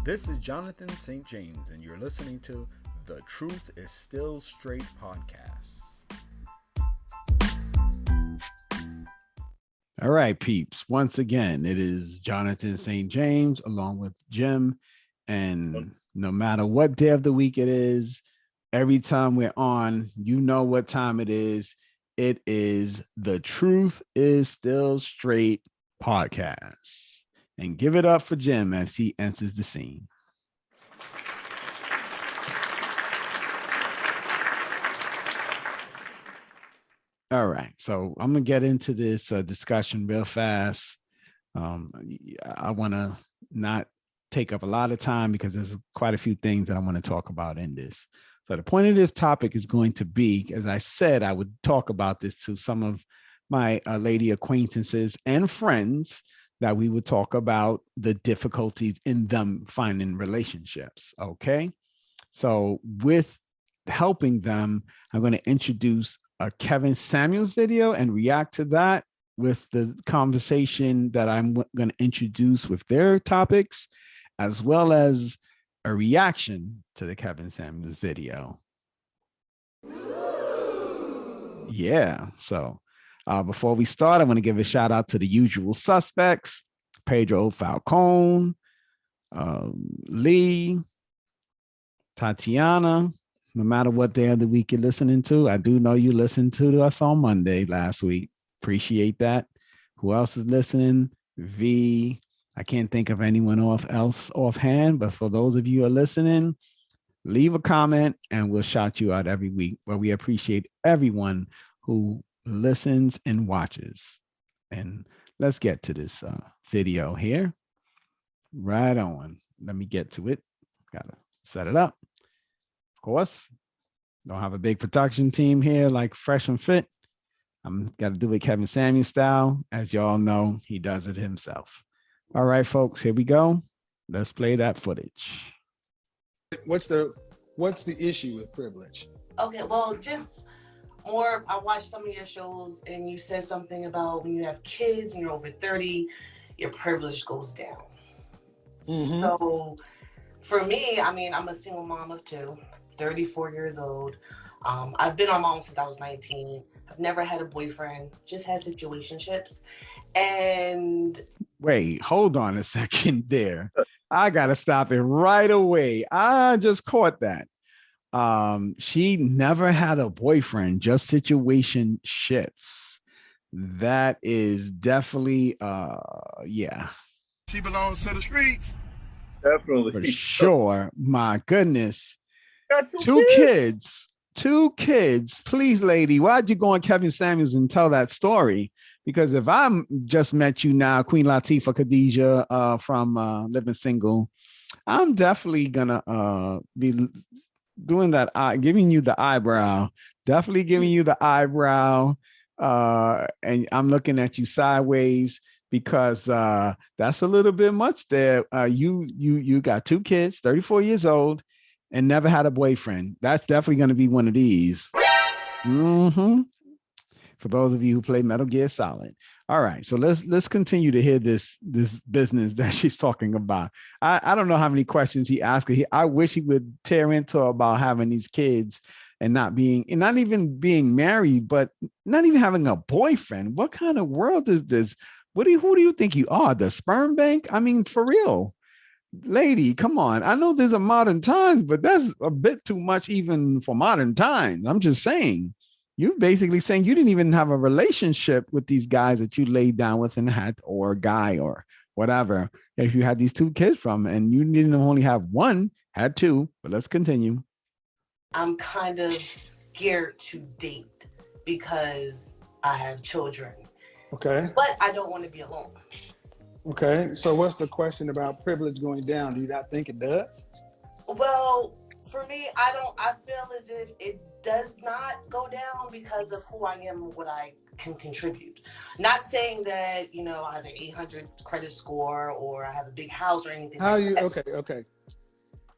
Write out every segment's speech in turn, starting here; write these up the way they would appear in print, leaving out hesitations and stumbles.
This is Jonathan St. James, and you're listening to The Truth is Still Straight podcast. All right, peeps. Once again, it is Jonathan St. James along with Jim. And no matter what day of the week it is, every time we're on, you know what time it is. It is The Truth is Still Straight podcast. And give it up for Jim as he enters the scene. All right, so I'm gonna get into this discussion real fast. I want to not take up a lot of time because there's quite a few things that I want to talk about in this. So the point of this topic is going to be, as I said, I would talk about this to some of my lady acquaintances and friends, that we would talk about the difficulties in them finding relationships. Okay. So with helping them, I'm going to introduce a Kevin Samuels video and react to that with the conversation that I'm going to introduce with their topics, as well as a reaction to the Kevin Samuels video. Yeah. So before we start, I want to give a shout out to the usual suspects: Pedro Falcone, Lee, Tatiana. No matter what day of the week you're listening to, I do know you listened to us on Monday last week. Appreciate that. Who else is listening? V. I can't think of anyone else offhand, but for those of you who are listening, leave a comment and we'll shout you out every week. But we appreciate everyone who listens and watches. And let's get to this video here. Right on. Let me get to it. Gotta set it up. Of course, don't have a big production team here like Fresh and Fit. I'm got to do it Kevin Samuels style. As y'all know, he does it himself. All right, folks, here we go. Let's play that footage. What's the issue with privilege? Okay, well, just more, I watched some of your shows and you said something about when you have kids and you're over 30, your privilege goes down. Mm-hmm. So for me, I mean, I'm a single mom of two, 34 years old. I've been on my own since I was 19. I've never had a boyfriend, just had situationships. And wait, hold on a second there. I gotta stop it right away. I just caught that. She never had a boyfriend, just situationships. That is definitely yeah. She belongs to the streets. Definitely. For sure. My goodness. Two kids. Please, lady, why'd you go on Kevin Samuels and tell that story? Because if I'm just met you now, Queen Latifah Khadijah from Living Single, I'm definitely gonna be doing that, giving you the eyebrow. Definitely giving you the eyebrow. And I'm looking at you sideways because that's a little bit much there. You got two kids, 34 years old, and never had a boyfriend. That's definitely going to be one of these. Mm-hmm. For those of you who play Metal Gear Solid. All right, so let's continue to hear this business that she's talking about. I don't know how many questions he asked her. I wish he would tear into about having these kids and not even being married, but not even having a boyfriend. What kind of world is this? Who do you think you are? The sperm bank? I mean, for real. Lady, come on. I know there's a modern times, but that's a bit too much even for modern times. I'm just saying. You're basically saying you didn't even have a relationship with these guys that you laid down with and had, or a guy or whatever, if you had these two kids from, and you didn't only have one, had two. But let's continue. I'm kind of scared to date because I have children. Okay. But I don't want to be alone. Okay. So what's the question about privilege going down? Do you not think it does? Well, for me, I feel as if it does not go down because of who I am and what I can contribute. Not saying that, I have an 800 credit score or I have a big house or anything. Okay.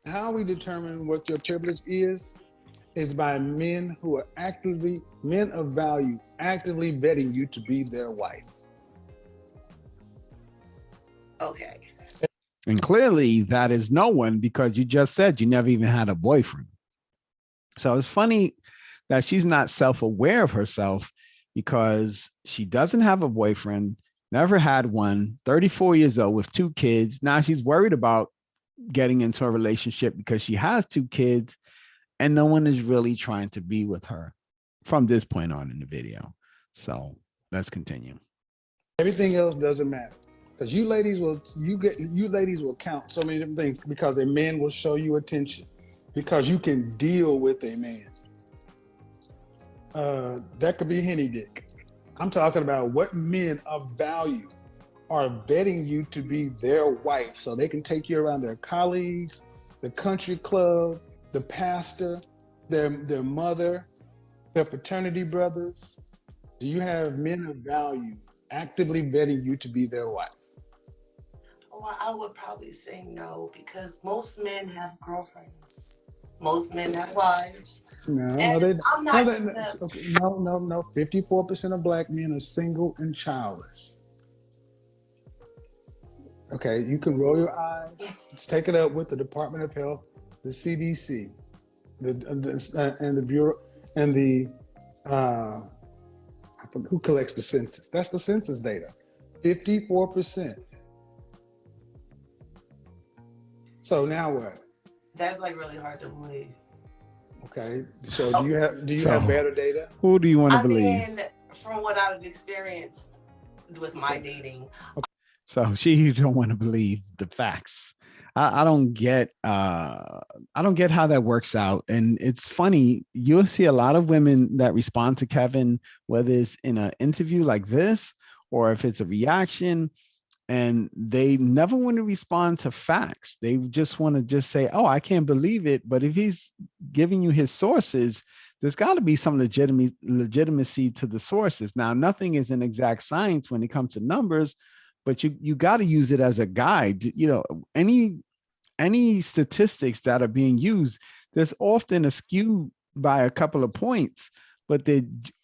How we determine what your privilege is by men of value, actively vetting you to be their wife. Okay. And clearly that is no one, because you just said you never even had a boyfriend. So it's funny that she's not self-aware of herself, because she doesn't have a boyfriend, never had one, 34 years old with 2 kids. Now she's worried about getting into a relationship because she has 2 kids and no one is really trying to be with her from this point on in the video. So let's continue. Everything else doesn't matter, because you ladies will count so many different things, because a man will show you attention, because you can deal with a man. That could be henny dick. I'm talking about what men of value are vetting you to be their wife, so they can take you around their colleagues, the country club, the pastor, their mother, their fraternity brothers. Do you have men of value actively vetting you to be their wife? Well, I would probably say no, because most men have girlfriends. Most men have wives. No, they I'm not. no. 54% of black men are single and childless. Okay, you can roll your eyes. Let's take it up with the Department of Health, the CDC, and the Bureau, and the who collects the census? That's the census data. 54%. So now what? That's like really hard to believe. Okay, so do you have better data? Who do you want to believe? mean, from what I've experienced with my dating. So she don't want to believe the facts. I don't get how that works out. And it's funny, you'll see a lot of women that respond to Kevin, whether it's in an interview like this or if it's a reaction, and they never want to respond to facts. They just want to just say, oh, I can't believe it. But if he's giving you his sources, there's got to be some legitimacy to the sources. Now, nothing is an exact science when it comes to numbers, but you got to use it as a guide. You know, any statistics that are being used, there's often a skew by a couple of points, but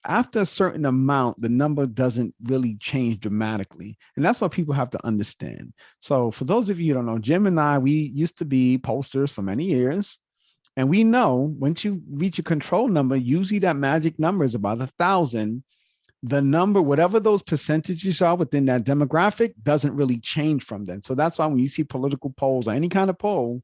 after a certain amount, the number doesn't really change dramatically. And that's what people have to understand. So for those of you who don't know, Jim and I, we used to be posters for many years. And we know once you reach a control number, usually that magic number is about 1,000. The number, whatever those percentages are within that demographic, doesn't really change from then. So that's why when you see political polls or any kind of poll,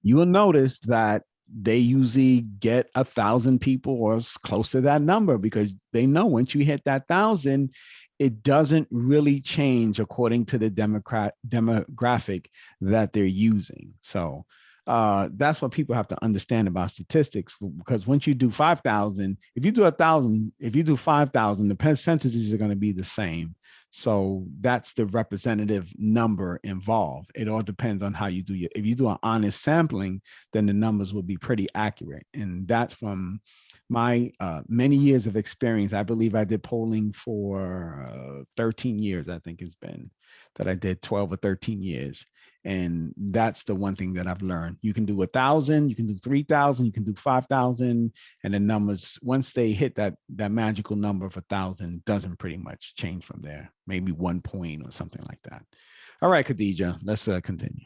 you will notice that they usually get 1,000 people or close to that number, because they know once you hit that 1,000, it doesn't really change according to the demographic that they're using. So that's what people have to understand about statistics, because once you do 5,000, if you do 1,000, if you do 5,000, the percentages are going to be the same. So that's the representative number involved. It all depends on how you do if you do an honest sampling, then the numbers will be pretty accurate. And that's from my many years of experience. I believe I did polling for 13 years. I think it's been that I did 12 or 13 years. And that's the one thing that I've learned. You can do 1,000, you can do 3,000, you can do 5,000, and the numbers, once they hit that magical number of 1,000, doesn't pretty much change from there. Maybe 1 point or something like that. All right, Khadija, let's continue.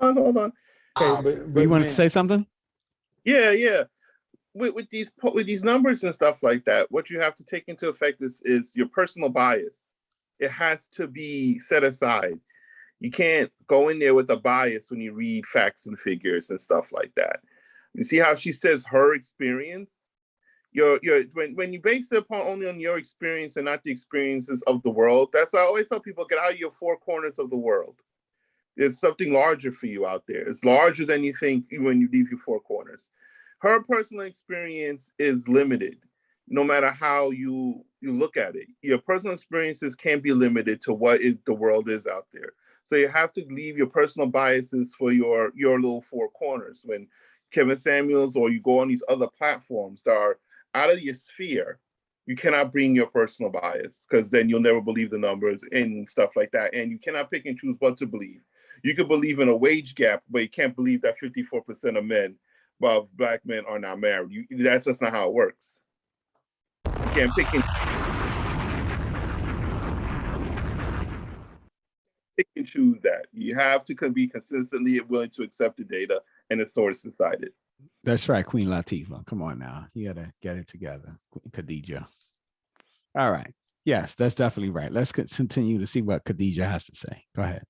Hold on. Okay, but you wanted to say something? Yeah. With these numbers and stuff like that, what you have to take into effect is your personal bias. It has to be set aside. You can't go in there with a bias when you read facts and figures and stuff like that. You see how she says her experience? When you base it upon only on your experience and not the experiences of the world, that's why I always tell people, get out of your 4 corners of the world. There's something larger for you out there. It's larger than you think when you leave your 4 corners. Her personal experience is limited, no matter how you look at it. Your personal experiences can't be limited to what the world is out there. So you have to leave your personal biases for your little 4 corners. When Kevin Samuels or you go on these other platforms that are out of your sphere, you cannot bring your personal bias, because then you'll never believe the numbers and stuff like that. And you cannot pick and choose what to believe. You could believe in a wage gap, but you can't believe that 54% of men, well, black men, are not married. That's just not how it works. You can't pick and pick and choose that. You have to be consistently willing to accept the data and the source decided. That's right, Queen Latifah. Come on now. You got to get it together, Khadija. All right. Yes, that's definitely right. Let's continue to see what Khadija has to say. Go ahead.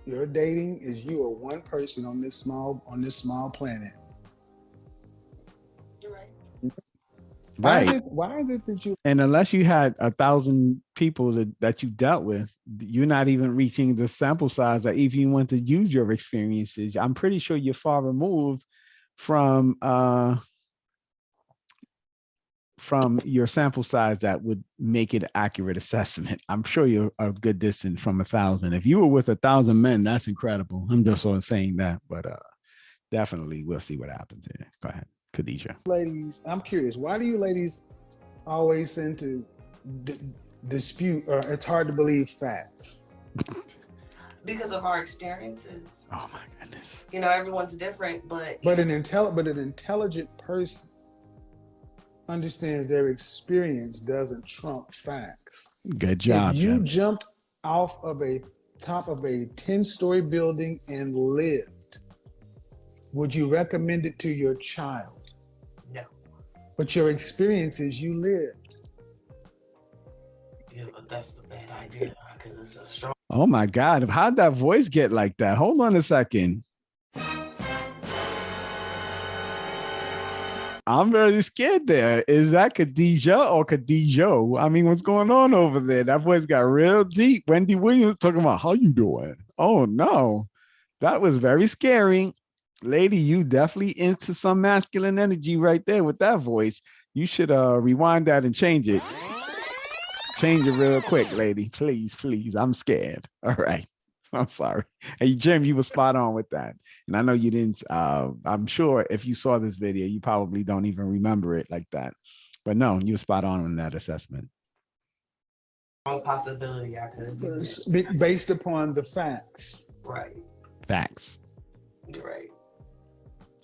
Your dating is you are one person on this small planet. You're right. Right. Why is it that you? And unless you had 1,000 people that you dealt with, you're not even reaching the sample size that if you want to use your experiences, I'm pretty sure you're far removed from your sample size that would make it an accurate assessment. I'm sure you're a good distance from 1,000. If you were with 1,000 men, that's incredible. I'm just sort of saying that, but definitely we'll see what happens here. Go ahead, Khadija. Ladies, I'm curious. Why do you ladies always tend to dispute, or it's hard to believe facts? Because of our experiences. Oh my goodness. You know, everyone's different, but an intelligent person understands their experience doesn't trump facts. Good job. If you jumped off of a top of a 10-story building and lived, would you recommend it to your child? No. But your experience is you lived. Yeah, but that's the bad idea because it's a strong. Oh my God. How'd that voice get like that? Hold on a second. I'm very scared there. Is that Khadija or Khadijo? I mean, what's going on over there? That voice got real deep. Wendy Williams talking about how you doing? Oh no, that was very scary. Lady, you definitely into some masculine energy right there with that voice. You should rewind that and change it. Change it real quick, lady. Please, please. I'm scared. All right. I'm sorry. Hey, Jim, you were spot on with that. And I know you didn't, I'm sure if you saw this video, you probably don't even remember it like that. But no, you were spot on that assessment. Possibility I could. Based upon the facts. Right. Facts. You're right.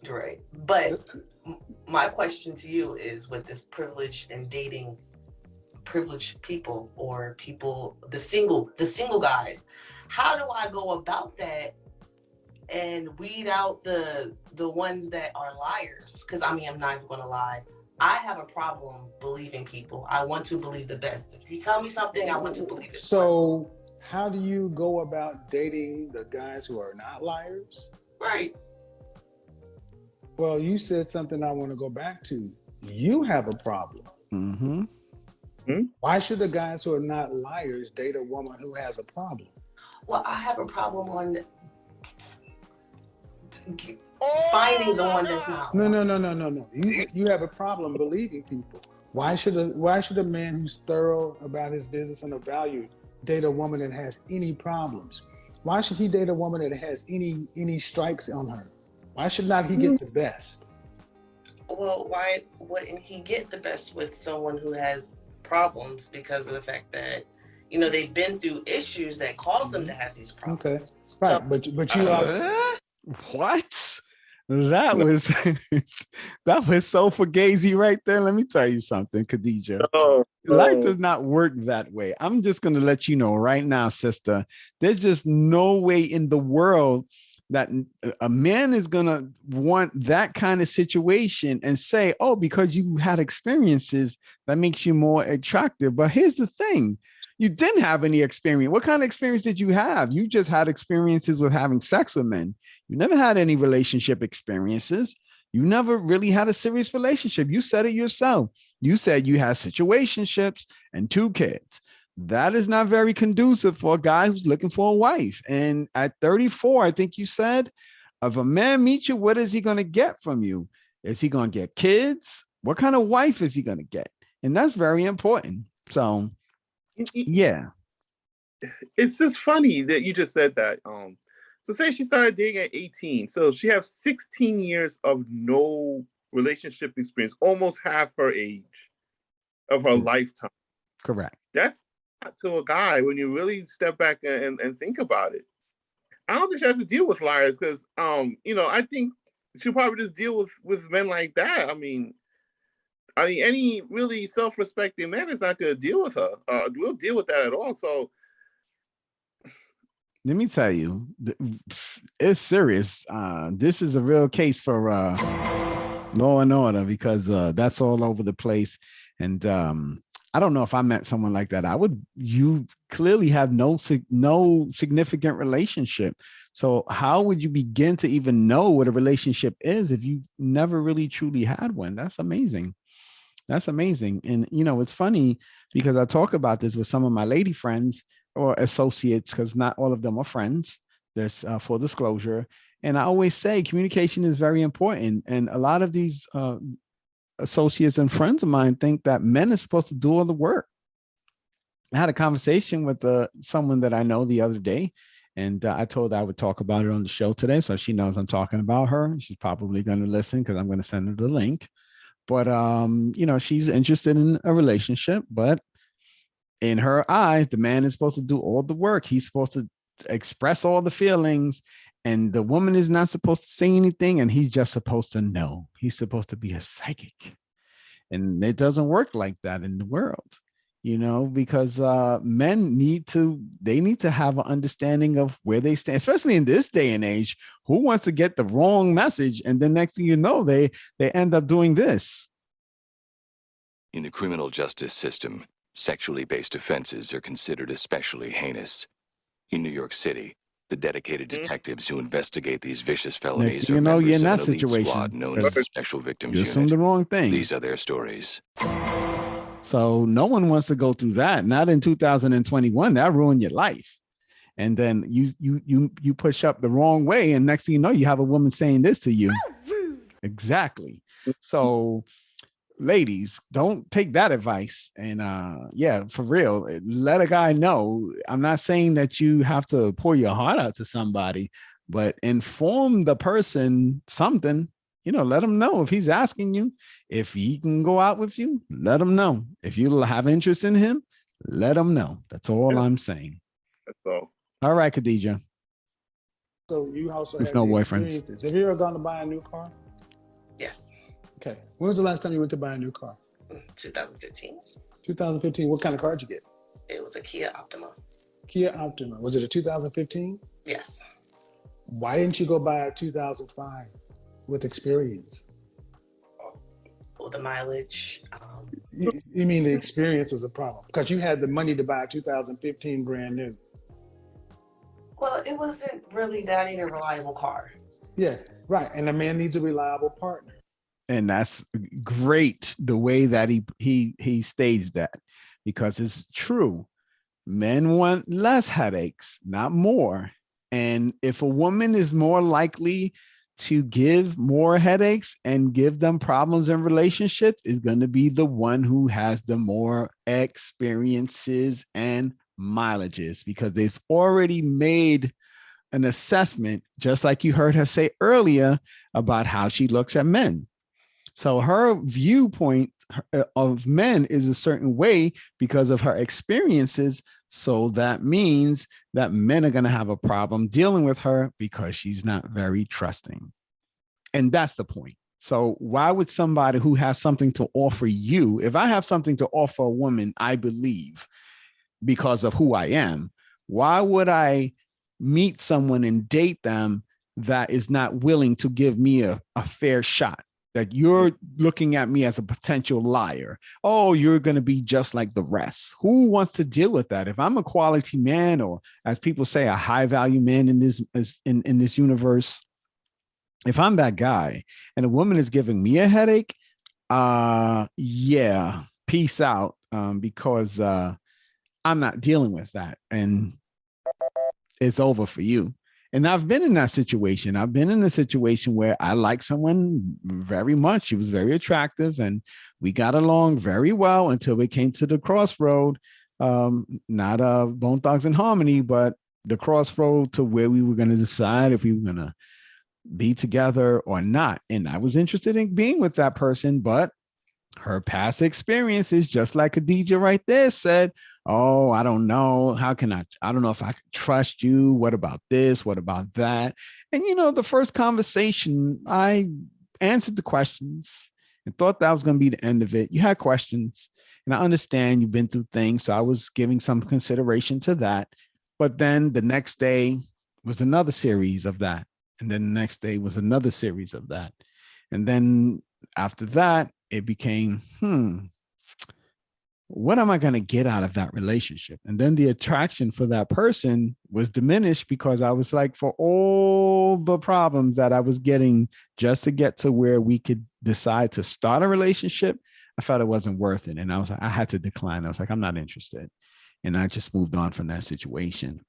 You're right. But my question to you is, with this privilege and dating privileged people or people, the single guys, how do I go about that and weed out the ones that are liars? Because I mean, I'm not even gonna lie, I have a problem believing people. I want to believe the best. If you tell me something, I want to believe it. So how do you go about dating the guys who are not liars? Right. Well, you said something I want to go back to. You have a problem. Mm-hmm. Why should the guys who are not liars date a woman who has a problem? Well, I have a problem on finding the one that's not. No. You have a problem believing people. Why should a man who's thorough about his business and a value date a woman that has any problems? Why should he date a woman that has any strikes on her? Why should not he get the best? Well, why wouldn't he get the best with someone who has problems because of the fact that, you know, they've been through issues that caused them to have these problems? Okay, right. So, but you also what? That was so fugazi right there. Let me tell you something, Khadija. Life does not work that way. I'm just gonna let you know right now, sister. There's just no way in the world that a man is gonna want that kind of situation and say, oh, because you had experiences that makes you more attractive. But here's the thing. You didn't have any experience. What kind of experience did you have? You just had experiences with having sex with men. You never had any relationship experiences. You never really had a serious relationship. You said it yourself. You said you had situationships and 2 kids. That is not very conducive for a guy who's looking for a wife. And at 34, I think you said, if a man meets you, what is he going to get from you? Is he going to get kids? What kind of wife is he going to get? And that's very important. So, yeah. It's just funny that you just said that. So say she started dating at 18. So she has 16 years of no relationship experience, almost half her age of her lifetime. Correct. That's not to a guy when you really step back and think about it. I don't think she has to deal with liars because, I think she'll probably just deal with men like that. I mean, any really self-respecting man is not going to deal with her. We'll deal with that at all. So let me tell you, it's serious. This is a real case for law and order because that's all over the place. And I don't know if I met someone like that. You clearly have no significant relationship. So how would you begin to even know what a relationship is if you never really truly had one? That's amazing. That's amazing. And, it's funny because I talk about this with some of my lady friends or associates, because not all of them are friends. There's full disclosure. And I always say communication is very important. And a lot of these associates and friends of mine think that men are supposed to do all the work. I had a conversation with someone that I know the other day, and I told her I would talk about it on the show today. So she knows I'm talking about her. She's probably going to listen because I'm going to send her the link. But, she's interested in a relationship, but in her eyes, the man is supposed to do all the work. He's supposed to express all the feelings, and the woman is not supposed to say anything, and he's just supposed to know. He's supposed to be a psychic. And it doesn't work like that in the world, because men need to have an understanding of where they stand, especially in this day and age. Who wants to get the wrong message? And the next thing you know, they end up doing this. In the criminal justice system, sexually based offenses are considered especially heinous. In New York City, the dedicated detectives who investigate these vicious felonies are members of an elite squad known as the Special Victims Unit. Assume the wrong thing. These are their stories. So no one wants to go through that. Not in 2021. That ruined your life. And then you push up the wrong way, and next thing you know, you have a woman saying this to you. Exactly. So ladies, don't take that advice. And for real, let a guy know. I'm not saying that you have to pour your heart out to somebody, but inform the person something. Let him know if he's asking you, if he can go out with you, let him know. If you have interest in him, let him know. That's all I'm saying. That's all. All right, Khadija. So you also with have no the boyfriends. Experiences. Have you ever gone to buy a new car? Yes. Okay. When was the last time you went to buy a new car? 2015. 2015. What kind of car did you get? It was a Kia Optima. Kia Optima. Was it a 2015? Yes. Why didn't you go buy a 2005 with experience? Well, the mileage. You mean the experience was a problem? Because you had the money to buy a 2015 brand new. Well, it wasn't really that I need a reliable car. Yeah, right. And a man needs a reliable partner. And that's great the way that he staged that, because it's true. Men want less headaches, not more. And if a woman is more likely to give more headaches and give them problems in relationships, is going to be the one who has the more experiences and mileages, because they've already made an assessment, just like you heard her say earlier about how she looks at men. So her viewpoint of men is a certain way because of her experiences. So that means that men are going to have a problem dealing with her because she's not very trusting. And that's the point. So why would somebody who has something to offer you, if I have something to offer a woman, I believe, because of who I am, why would I meet someone and date them that is not willing to give me a fair shot? That you're looking at me as a potential liar. Oh, you're going to be just like the rest. Who wants to deal with that? If I'm a quality man, or as people say, a high value man in this universe, if I'm that guy and a woman is giving me a headache, yeah, peace out, because I'm not dealing with that, and it's over for you. And I've been in that situation. I've been in a situation where I like someone very much. She was very attractive and we got along very well until we came to the crossroad. Not Bone Thugs and Harmony, but the crossroad to where we were going to decide if we were going to be together or not. And I was interested in being with that person, but her past experiences, just like Khadija right there said, oh, I don't know. I don't know if I can trust you. What about this? What about that? And, the first conversation, I answered the questions and thought that was going to be the end of it. You had questions, and I understand you've been through things. So I was giving some consideration to that. But then the next day was another series of that. And then the next day was another series of that. And then after that, it became, what am I going to get out of that relationship? And then the attraction for that person was diminished because I was like, for all the problems that I was getting just to get to where we could decide to start a relationship, I felt it wasn't worth it. And I was like, I had to decline. I was like, I'm not interested. And I just moved on from that situation.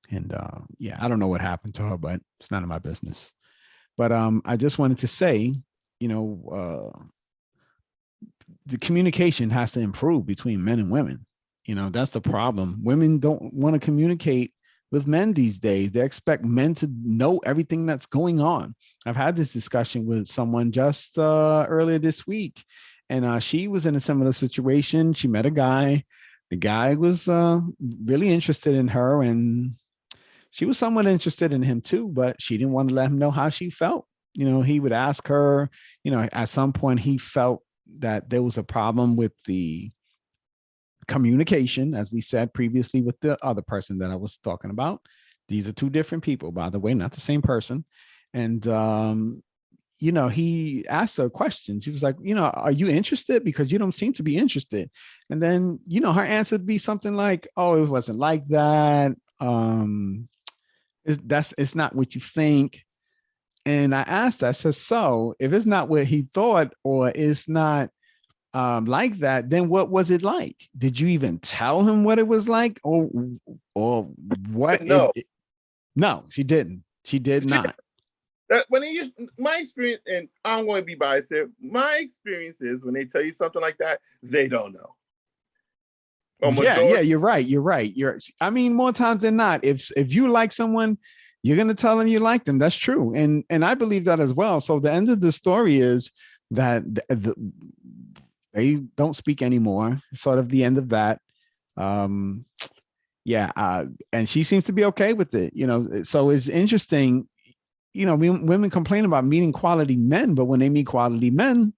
And yeah, I don't know what happened to her, but it's none of my business. But I just wanted to say, the communication has to improve between men and women. That's the problem. Women don't want to communicate with men these days. They expect men to know everything that's going on. I've had this discussion with someone just earlier this week, and she was in a similar situation. She met a guy. The guy was really interested in her, and she was somewhat interested in him too, but she didn't want to let him know how she felt. He would ask her, at some point he felt that there was a problem with the communication, as we said previously with the other person that I was talking about. These are two different people, by the way, not the same person. And, he asked her questions. He was like, are you interested? Because you don't seem to be interested. And then, her answer would be something like, oh, it wasn't like that. It's not what you think. And I asked, I said, so if it's not what he thought, or it's not like that, then what was it like? Did you even tell him what it was like, or what? No, she didn't. She did not. My experience, and I'm going to be biased here. My experience is when they tell you something like that, they don't know. Yeah, you're right. I mean, more times than not, if you like someone, you're going to tell them you like them. That's true. And I believe that as well. So the end of the story is that they don't speak anymore. Sort of the end of that. And she seems to be okay with it, so it's interesting. Women complain about meeting quality men, but when they meet quality men,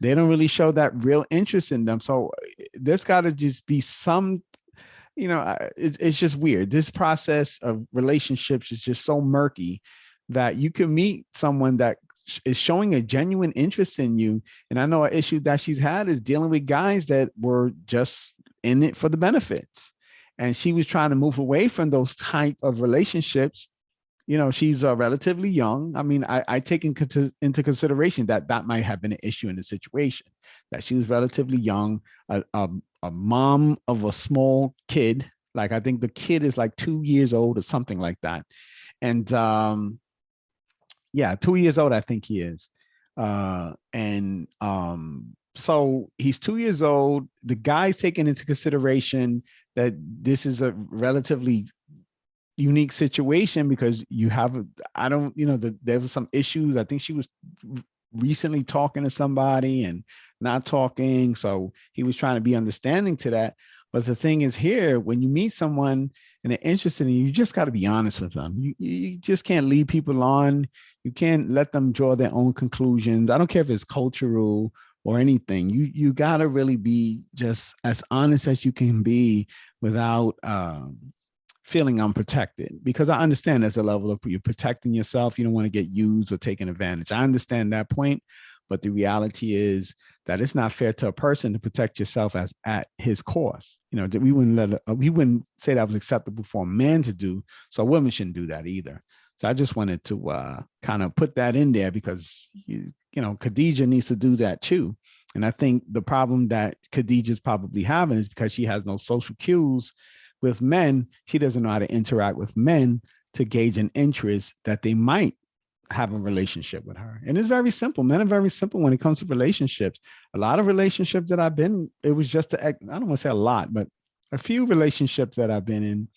they don't really show that real interest in them. So there's got to just be some, it's just weird. This process of relationships is just so murky that you can meet someone that is showing a genuine interest in you. And I know an issue that she's had is dealing with guys that were just in it for the benefits. And she was trying to move away from those type of relationships. She's relatively young. I mean, I take into consideration that might have been an issue in the situation, that she was relatively young, a mom of a small kid. Like, I think the kid is like 2 years old or something like that. And 2 years old, I think he is. So he's 2 years old. The guy's taking into consideration that this is a relatively unique situation because there was some issues. I think she was recently talking to somebody and not talking. So he was trying to be understanding to that. But the thing is, here, when you meet someone and they're interested in you, you just got to be honest with them. You just can't lead people on. You can't let them draw their own conclusions. I don't care if it's cultural or anything. You got to really be just as honest as you can be without feeling unprotected, because I understand there's a level of you're protecting yourself. You don't want to get used or taken advantage. I understand that point, but the reality is that it's not fair to a person to protect yourself as at his cost. We wouldn't say that was acceptable for a man to do. So women shouldn't do that either. So I just wanted to kind of put that in there because Khadijah needs to do that too. And I think the problem that Khadijah's probably having is because she has no social cues with men. She doesn't know how to interact with men to gauge an interest that they might have a relationship with her. And it's very simple. Men are very simple when it comes to relationships. A lot of relationships that I've been, it was just, I don't want to say a lot, but a few relationships that I've been in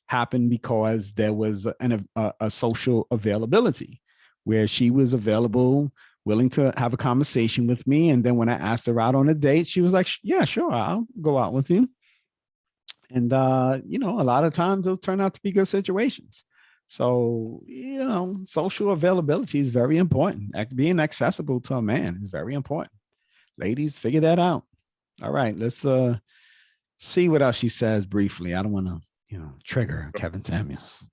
happened because there was a social availability where she was available, willing to have a conversation with me. And then when I asked her out on a date, she was like, yeah, sure, I'll go out with you. And, a lot of times they'll turn out to be good situations. So, social availability is very important. Being accessible to a man is very important. Ladies, figure that out. All right, let's see what else she says briefly. I don't want to trigger Kevin Samuels.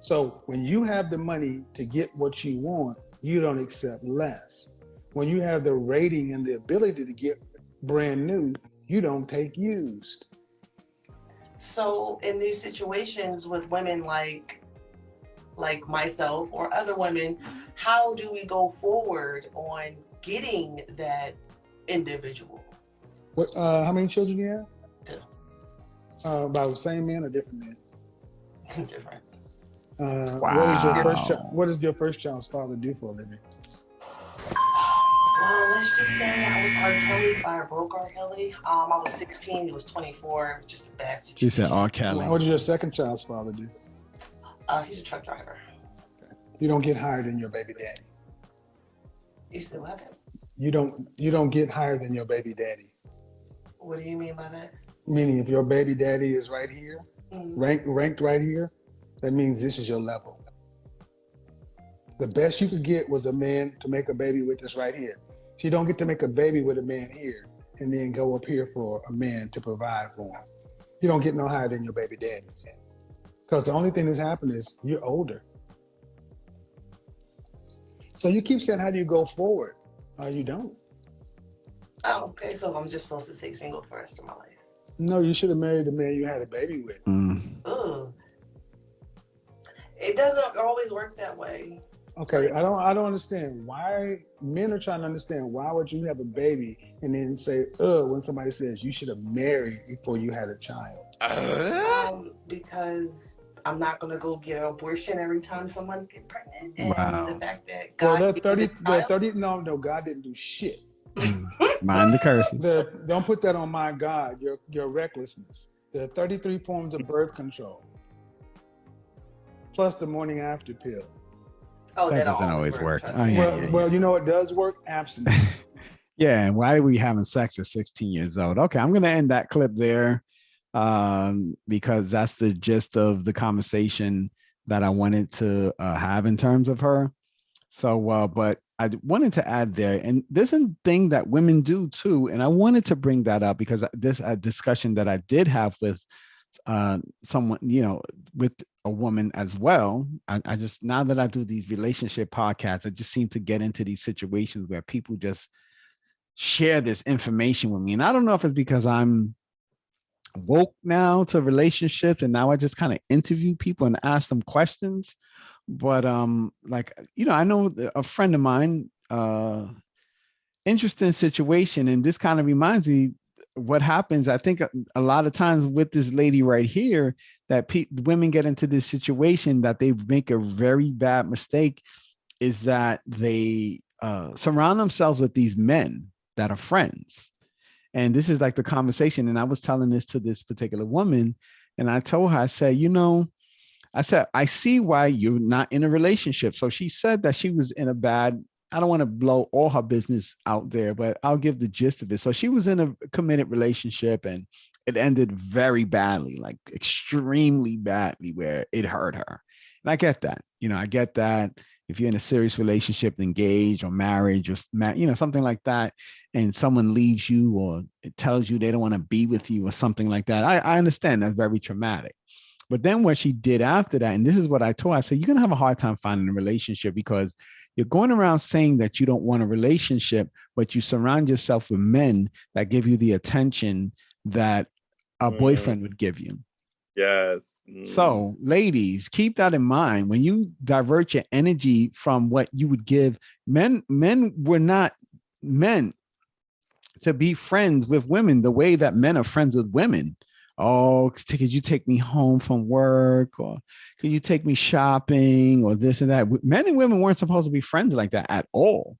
So when you have the money to get what you want, you don't accept less. When you have the rating and the ability to get brand new, you don't take used. So in these situations with women like myself or other women, how do we go forward on getting that individual? How many children do you have? 2. About the same man or different men? Different. Wow. What does your first child's father do for a living? Well, let's just say I was R. Kelly, but I broke R. Kelly. I was 16, he was 24, just a bad situation. She said R. Kelly. What does your second child's father do? He's a truck driver. Okay. You don't get higher than your baby daddy. You said what? You don't get higher than your baby daddy. What do you mean by that? Meaning, if your baby daddy is right here, ranked right here, that means this is your level. The best you could get was a man to make a baby with this right here. So you don't get to make a baby with a man here and then go up here for a man to provide for him. You don't get no higher than your baby daddy. Because the only thing that's happened is you're older. So you keep saying, how do you go forward? You don't. Oh, okay. So I'm just supposed to stay single for the rest of my life. No, you should have married the man you had a baby with. Ugh. It doesn't always work that way. Okay, I don't understand why men are trying to understand why would you have a baby and then say, when somebody says you should have married before you had a child. Because I'm not gonna go get an abortion every time someone's getting pregnant. And the fact that God God didn't do shit. Mind the curses. Don't put that on my God, your recklessness. There are 33 forms of birth control. Plus the morning after pill. Oh, that doesn't always work. Well, you know it does work? Abstinence. Yeah, and why are we having sex at 16 years old? Okay, I'm going to end that clip there because that's the gist of the conversation that I wanted to have in terms of her. So, but I wanted to add there, and this is a thing that women do too, and I wanted to bring that up because this a discussion that I did have with someone, with a woman as well. I just, now that I do these relationship podcasts, I just seem to get into these situations where people just share this information with me. And I don't know if it's because I'm woke now to relationships and now I just kind of interview people and ask them questions. But I know a friend of mine, interesting situation. And this kind of reminds me what happens, I think a lot of times with this lady right here, that women get into this situation that they make a very bad mistake is that they surround themselves with these men that are friends. And this is like the conversation. And I was telling this to this particular woman, and I told her, I said, I see why you're not in a relationship. So she said that she was in a bad, I don't want to blow all her business out there, but I'll give the gist of it. So she was in a committed relationship and it ended very badly, like extremely badly, where it hurt her. And I get that. I get that if you're in a serious relationship, engaged or marriage or, something like that, and someone leaves you or it tells you they don't want to be with you or something like that, I understand that's very traumatic. But then what she did after that, and this is what I told her, I said, you're going to have a hard time finding a relationship because you're going around saying that you don't want a relationship, but you surround yourself with men that give you the attention that a boyfriend would give you. Yes. So ladies, keep that in mind. When you divert your energy from what you would give men were not meant to be friends with women the way that men are friends with women. Oh, could you take me home from work? Or could you take me shopping or this and that? Men and women weren't supposed to be friends like that at all.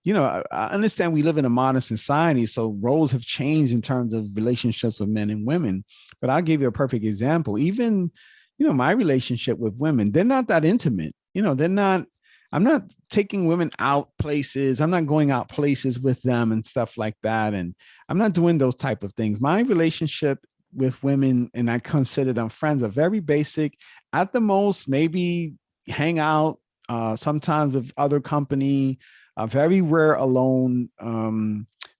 I understand we live in a modern society, so roles have changed in terms of relationships with men and women. But I'll give you a perfect example. Even, my relationship with women, they're not that intimate. I'm not taking women out places. I'm not going out places with them and stuff like that. And I'm not doing those type of things. My relationship with women, and I consider them friends, are very basic. At the most, maybe hang out sometimes with other company, very rare alone,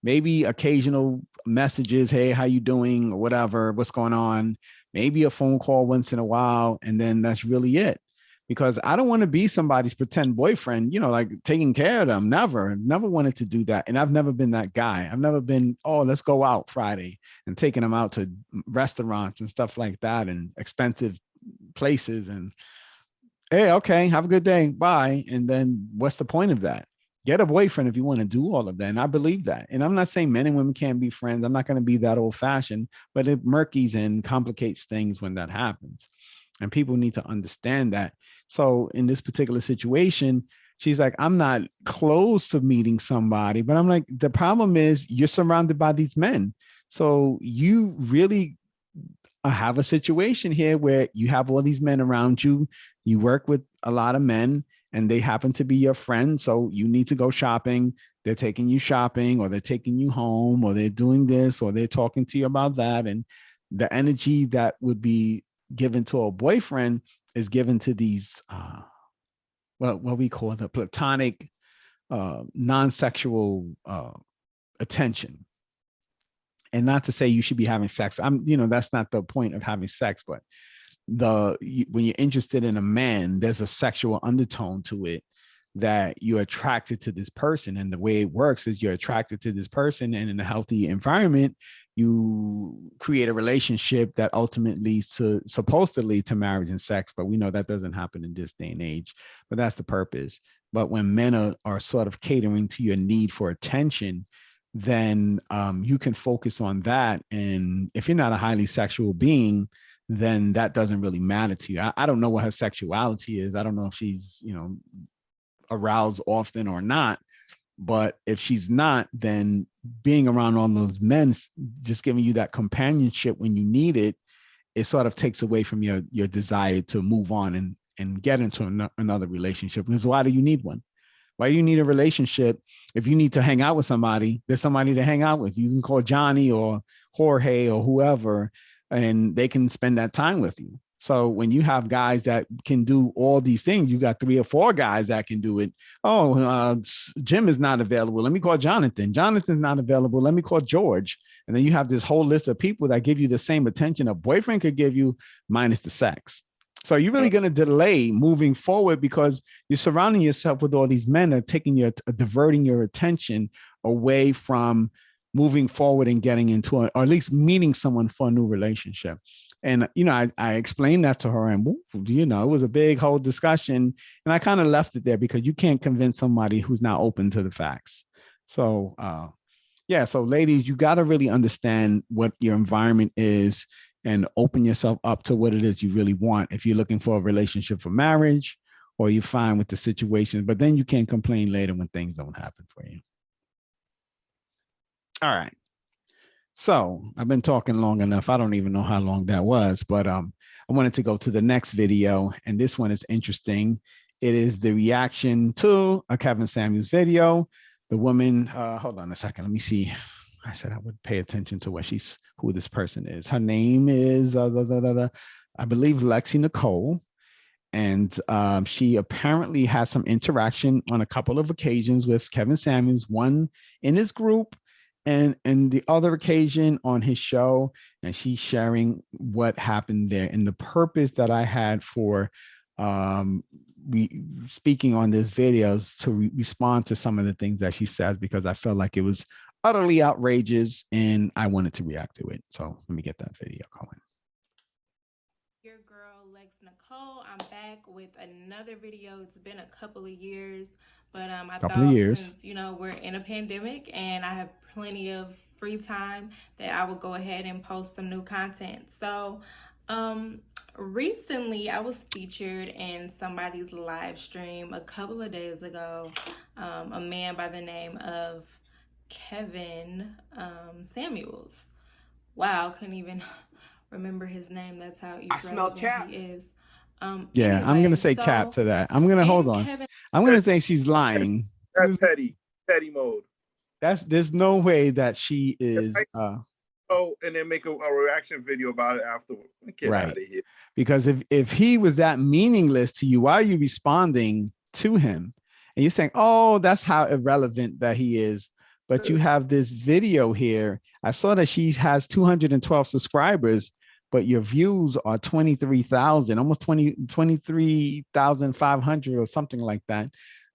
maybe occasional messages, hey, how you doing, or whatever, what's going on, maybe a phone call once in a while, and then that's really it. Because I don't want to be somebody's pretend boyfriend, like taking care of them. Never wanted to do that. And I've never been that guy. I've never been, oh, let's go out Friday and taking them out to restaurants and stuff like that and expensive places. And hey, okay, have a good day. Bye. And then what's the point of that? Get a boyfriend if you want to do all of that. And I believe that. And I'm not saying men and women can't be friends. I'm not going to be that old fashioned, but it murkies and complicates things when that happens. And people need to understand that. So in this particular situation, she's like, I'm not close to meeting somebody, but I'm like, the problem is you're surrounded by these men. So you really have a situation here where you have all these men around you. You work with a lot of men and they happen to be your friends. So you need to go shopping. They're taking you shopping, or they're taking you home, or they're doing this, or they're talking to you about that. And the energy that would be given to a boyfriend is given to these, what we call the platonic, non-sexual attention. And not to say you should be having sex. That's not the point of having sex, but when you're interested in a man, there's a sexual undertone to it, that you're attracted to this person. And the way it works is you're attracted to this person, and in a healthy environment, you create a relationship that ultimately supposed to lead to marriage and sex. But we know that doesn't happen in this day and age, but that's the purpose. But when men are sort of catering to your need for attention, then you can focus on that. And if you're not a highly sexual being, then that doesn't really matter to you. I don't know what her sexuality is. I don't know if she's, aroused often or not. But if she's not, then being around all those men, just giving you that companionship when you need it, it sort of takes away from your desire to move on and get into another relationship. Because why do you need one? Why do you need a relationship? If you need to hang out with somebody, there's somebody to hang out with. You can call Johnny or Jorge or whoever, and they can spend that time with you. So when you have guys that can do all these things, you got 3 or 4 guys that can do it. Oh, Jim is not available. Let me call Jonathan. Jonathan's not available. Let me call George. And then you have this whole list of people that give you the same attention a boyfriend could give you, minus the sex. So you're really going to delay moving forward because you're surrounding yourself with all these men that are diverting your attention away from moving forward and getting into or at least meeting someone for a new relationship. And, I explained that to her, and, it was a big whole discussion. And I kind of left it there because you can't convince somebody who's not open to the facts. So, so ladies, you got to really understand what your environment is and open yourself up to what it is you really want. If you're looking for a relationship for marriage, or you're fine with the situation, but then you can't complain later when things don't happen for you. All right. So I've been talking long enough. I don't even know how long that was, but I wanted to go to the next video. And this one is interesting. It is the reaction to a Kevin Samuels video. The woman, hold on a second. Let me see. I said I would pay attention to who this person is. Her name is, I believe, Lexi Nicole. And she apparently had some interaction on a couple of occasions with Kevin Samuels, one in his group and the other occasion on his show. And she's sharing what happened there. And the purpose that I had for speaking on this video is to respond to some of the things that she says, because I felt like it was utterly outrageous and I wanted to react to it. So let me get that video going. Your girl Lexi Nicole. I'm back with another video. It's been a couple of years, but I thought since we're in a pandemic and I have plenty of free time that I would go ahead and post some new content. So recently I was featured in somebody's live stream a couple of days ago. A man by the name of Kevin Samuels. Wow, couldn't even remember his name. That's how irrelevant he is. Anyway, I'm gonna say cap to that. I'm gonna hold on. I'm gonna say she's lying. That's petty mode. There's no way that she is. And then make a reaction video about it afterwards. Get out of here. Because if he was that meaningless to you, why are you responding to him? And you're saying, oh, that's how irrelevant that he is. but you have this video here. I saw that she has 212 subscribers, but your views are 23,000, almost 23,500 or something like that.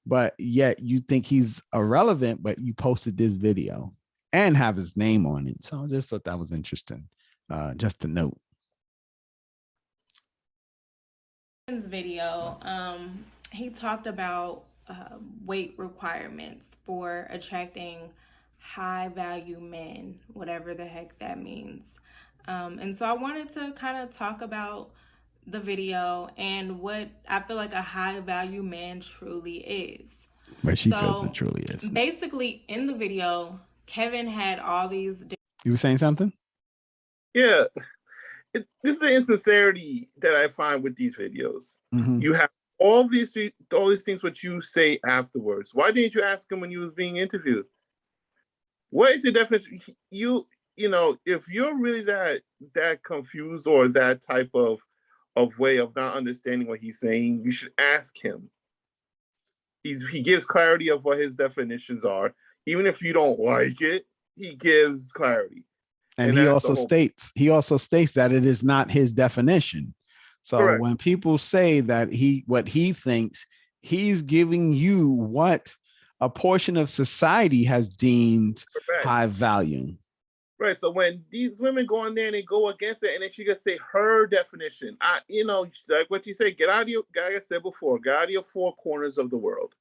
But yet you think he's irrelevant, but you posted this video and have his name on it. So I just thought that was interesting, just to note. Video, he talked about weight requirements for attracting high value men, whatever the heck that means. And so I wanted to kind of talk about the video and what I feel like a high value man truly is. But she feels it truly is. Basically, in the video, Kevin had all these. You were saying something? Yeah. This is the insincerity that I find with these videos. Mm-hmm. You have all these things which you say afterwards. Why didn't you ask him when you was being interviewed? What is your definition? You know, if you're really that confused or that type of way of not understanding what he's saying, you should ask him. He gives clarity of what his definitions are. Even if you don't like it, he gives clarity. And he also states that it is not his definition. So correct. When people say that what he thinks, he's giving you what a portion of society has deemed correct. High value. Right. So when these women go on there and they go against it, and then she just say her definition, like what you say, get out of like I said before, get out of your four corners of the world.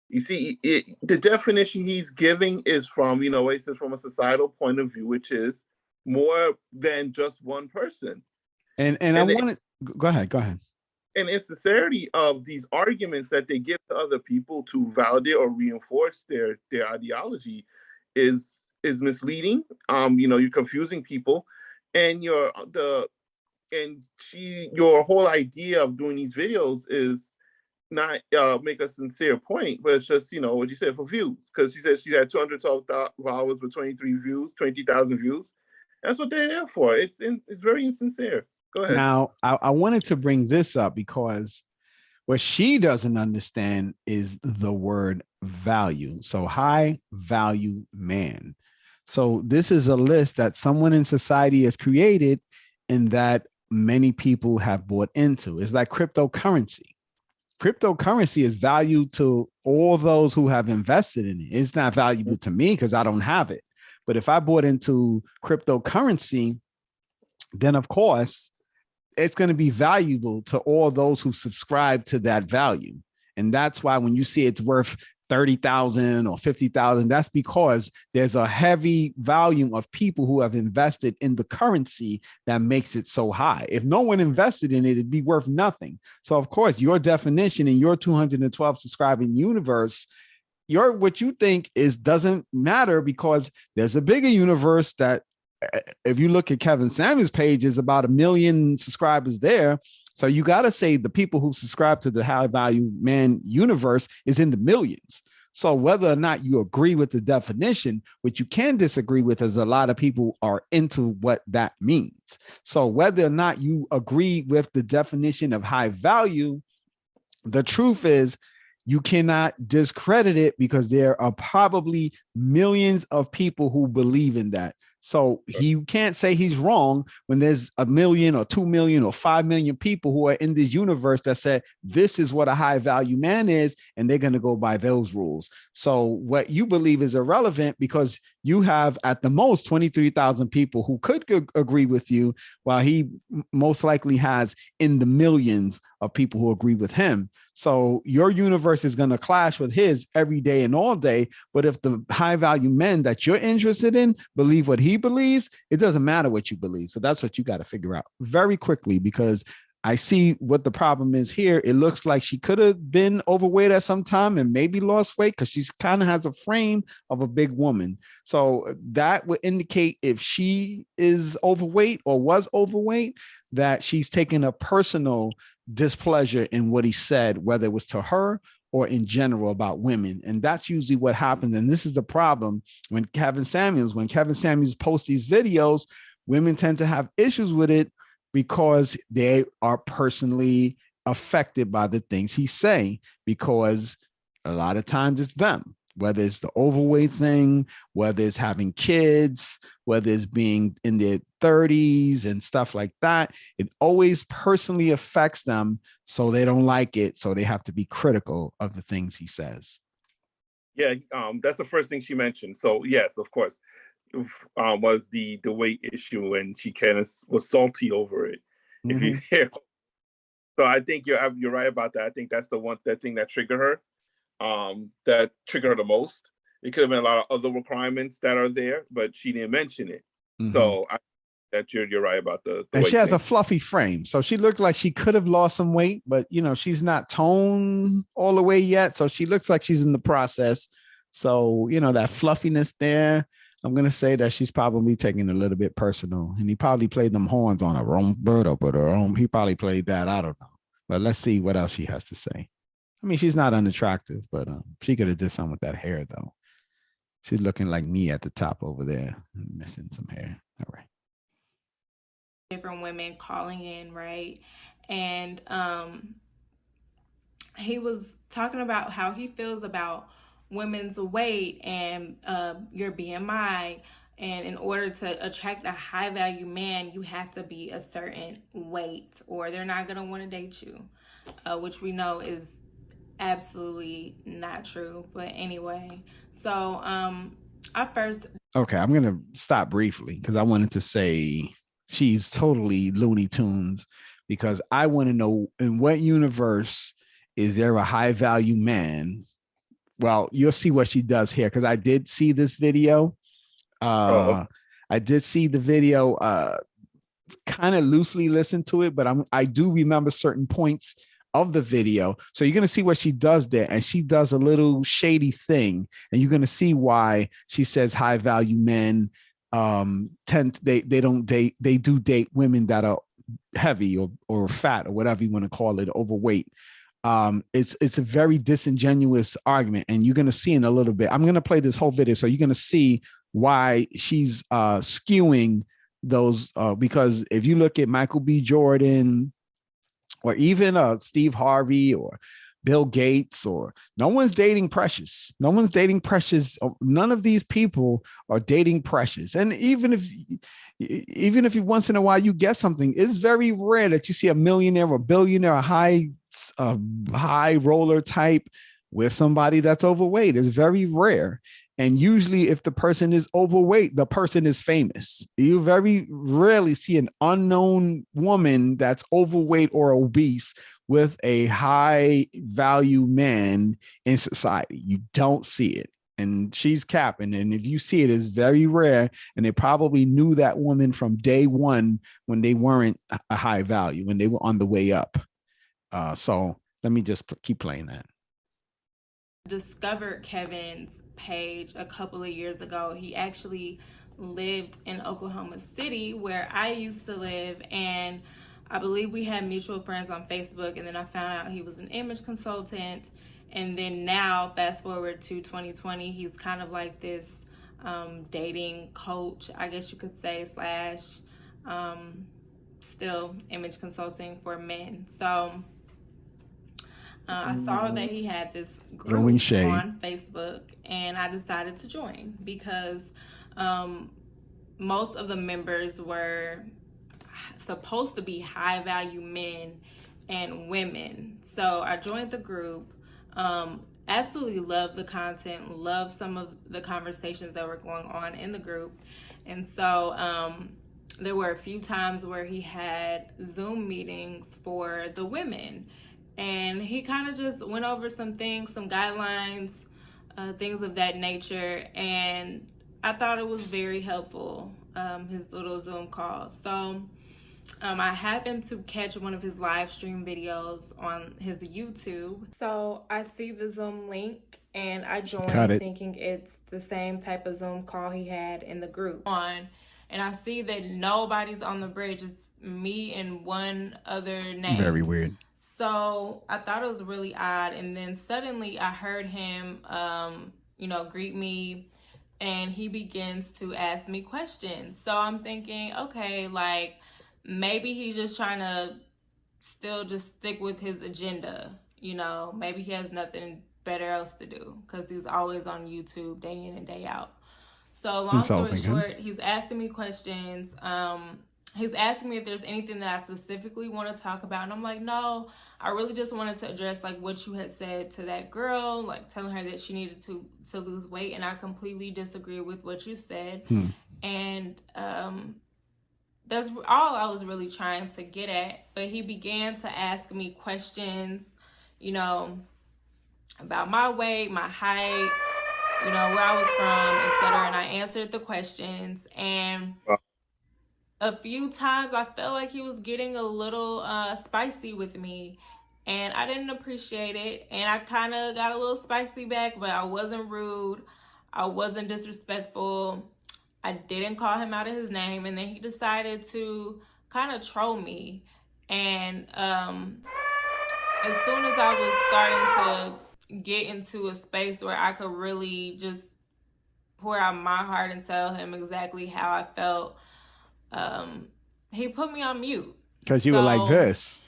You see, the definition he's giving is from, it says from a societal point of view, which is more than just one person. And I want to go ahead. And insincerity of these arguments that they give to other people to validate or reinforce their ideology is misleading. You're confusing people, and your whole idea of doing these videos is not make a sincere point, but it's just what you said, for views, because she said she had 212 followers with 20,000 views. That's what they're there for. It's very insincere. Go ahead. Now, I wanted to bring this up because what she doesn't understand is the word value. So high value man. So this is a list that someone in society has created and that many people have bought into. It's like cryptocurrency. Cryptocurrency is valued to all those who have invested in it. It's not valuable to me because I don't have it. But if I bought into cryptocurrency, then of course, it's going to be valuable to all those who subscribe to that value. And that's why when you see it's worth 30,000 or 50,000, that's because there's a heavy volume of people who have invested in the currency that makes it so high. If no one invested in it, it'd be worth nothing. So of course, your definition in your 212 subscribing universe, what you think doesn't matter, because there's a bigger universe that, if you look at Kevin Samuels' page, is about 1 million subscribers there. So you got to say the people who subscribe to the high value man universe is in the millions. So whether or not you agree with the definition, what you can disagree with is a lot of people are into what that means. So whether or not you agree with the definition of high value, the truth is you cannot discredit it, because there are probably millions of people who believe in that. So you can't say he's wrong when there's 1 million or 2 million or 5 million people who are in this universe that said this is what a high value man is, and they're going to go by those rules. So what you believe is irrelevant, because you have at the most 23,000 people who could agree with you, while he most likely has in the millions of people who agree with him. So your universe is going to clash with his every day and all day. But if the high value men that you're interested in believe what he believes, it doesn't matter what you believe. So that's what you got to figure out very quickly, because I see what the problem is here. It looks like she could have been overweight at some time and maybe lost weight, because she kind of has a frame of a big woman. So that would indicate, if she is overweight or was overweight, that she's taken a personal displeasure in what he said, whether it was to her or in general about women. And that's usually what happens. And this is the problem when Kevin Samuels posts these videos, women tend to have issues with it because they are personally affected by the things he's saying, because a lot of times it's them. whether it's the overweight thing, whether it's having kids, whether it's being in their 30s and stuff like that. It always personally affects them, so they don't like it. So they have to be critical of the things he says. Yeah, that's the first thing she mentioned. So yes, of course, was the weight issue, and she kind of was salty over it. Mm-hmm. If you hear, so I think you're right about that. I think that's that thing that triggered her. That triggered her the most. It could have been a lot of other requirements that are there, but she didn't mention it. Mm-hmm. So that you're right about the and weight she has thing. A fluffy frame, so she looked like she could have lost some weight, but she's not toned all the way yet, so she looks like she's in the process. So that fluffiness there, I'm gonna say that she's probably taking a little bit personal, and he probably played them horns on her own he probably played that. I don't know, but let's see what else she has to say. I mean, she's not unattractive, but she could have did something with that hair, though. She's looking like me at the top over there, missing some hair. All right. Different women calling in, right? And he was talking about how he feels about women's weight and your BMI. And in order to attract a high value man, you have to be a certain weight, or they're not going to want to date you, which we know is absolutely not true. But anyway, so okay, I'm gonna stop briefly because I wanted to say she's totally Looney Tunes, because I want to know, in what universe is there a high value man? Well, you'll see what she does here, because I did see this video. I did see the video, kind of loosely listen to it, but I do remember certain points of the video. So you're going to see what she does there, and she does a little shady thing, and you're going to see why she says high value men they do date women that are heavy or fat or whatever you want to call it, overweight. It's a very disingenuous argument, and you're going to see in a little bit. I'm going to play this whole video, so you're going to see why she's skewing those, because if you look at Michael B. Jordan, or even Steve Harvey or Bill Gates, or no one's dating Precious. No one's dating Precious. None of these people are dating Precious. And even if you once in a while you get something, it's very rare that you see a millionaire or billionaire, a high roller type with somebody that's overweight. It's very rare. And usually if the person is overweight, the person is famous. You very rarely see an unknown woman that's overweight or obese with a high value man in society. You don't see it. And she's capping. And if you see it, it's very rare. And they probably knew that woman from day one when they weren't a high value, when they were on the way up. So let me just keep playing that. Discovered Kevin's page a couple of years ago. He actually lived in Oklahoma City, where I used to live, and I believe we had mutual friends on Facebook, and then I found out he was an image consultant. And then now, fast forward to 2020, he's kind of like this dating coach, I guess you could say, slash still image consulting for men. So I saw that he had this group on Facebook, and I decided to join because most of the members were supposed to be high value men and women. So I joined the group. Absolutely love the content, love some of the conversations that were going on in the group. And so there were a few times where he had Zoom meetings for the women. And he kind of just went over some things, some guidelines, things of that nature. And I thought it was very helpful, his little Zoom call. So I happened to catch one of his live stream videos on his YouTube. So I see the Zoom link and I joined thinking it's the same type of Zoom call he had in the group. And I see that nobody's on the bridge. It's me and one other name. Very weird. So I thought it was really odd. And then suddenly I heard him, greet me, and he begins to ask me questions. So I'm thinking, okay, like maybe he's just trying to still just stick with his agenda. Maybe he has nothing better else to do because he's always on YouTube day in and day out. So long story short, he's asking me questions. He's asking me if there's anything that I specifically want to talk about. And I'm like, no, I really just wanted to address like what you had said to that girl, like telling her that she needed to lose weight. And I completely disagree with what you said. And that's all I was really trying to get at. But he began to ask me questions, you know, about my weight, my height, you know, where I was from, etc. And I answered the questions. And a few times I felt like he was getting a little spicy with me. And I didn't appreciate it. And I kind of got a little spicy back, but I wasn't rude. I wasn't disrespectful. I didn't call him out of his name. And then he decided to kind of troll me. And as soon as I was starting to get into a space where I could really just pour out my heart and tell him exactly how I felt, he put me on mute. Because you were like this.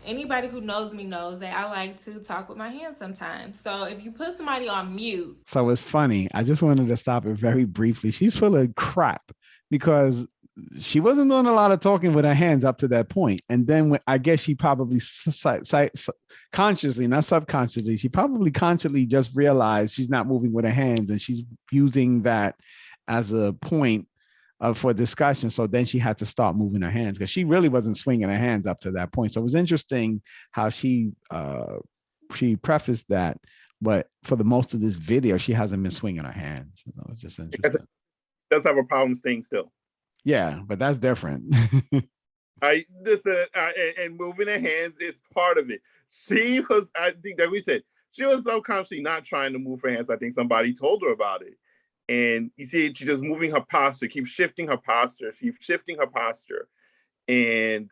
Anybody who knows me knows that I like to talk with my hands sometimes. So if you put somebody on mute. So it's funny. I just wanted to stop it very briefly. She's full of crap because she wasn't doing a lot of talking with her hands up to that point. And then I guess she probably consciously, not subconsciously, she probably consciously just realized she's not moving with her hands and she's using that as a point for discussion. So then she had to start moving her hands because she really wasn't swinging her hands up to that point. So it was interesting how she prefaced that, but for the most of this video, she hasn't been swinging her hands. So it was just interesting. Does have a problem staying still. Yeah, but that's different. And moving her hands is part of it. She was, I think that we said, she was so consciously not trying to move her hands. I think somebody told her about it. And you see, she's just moving her posture, keep shifting her posture. And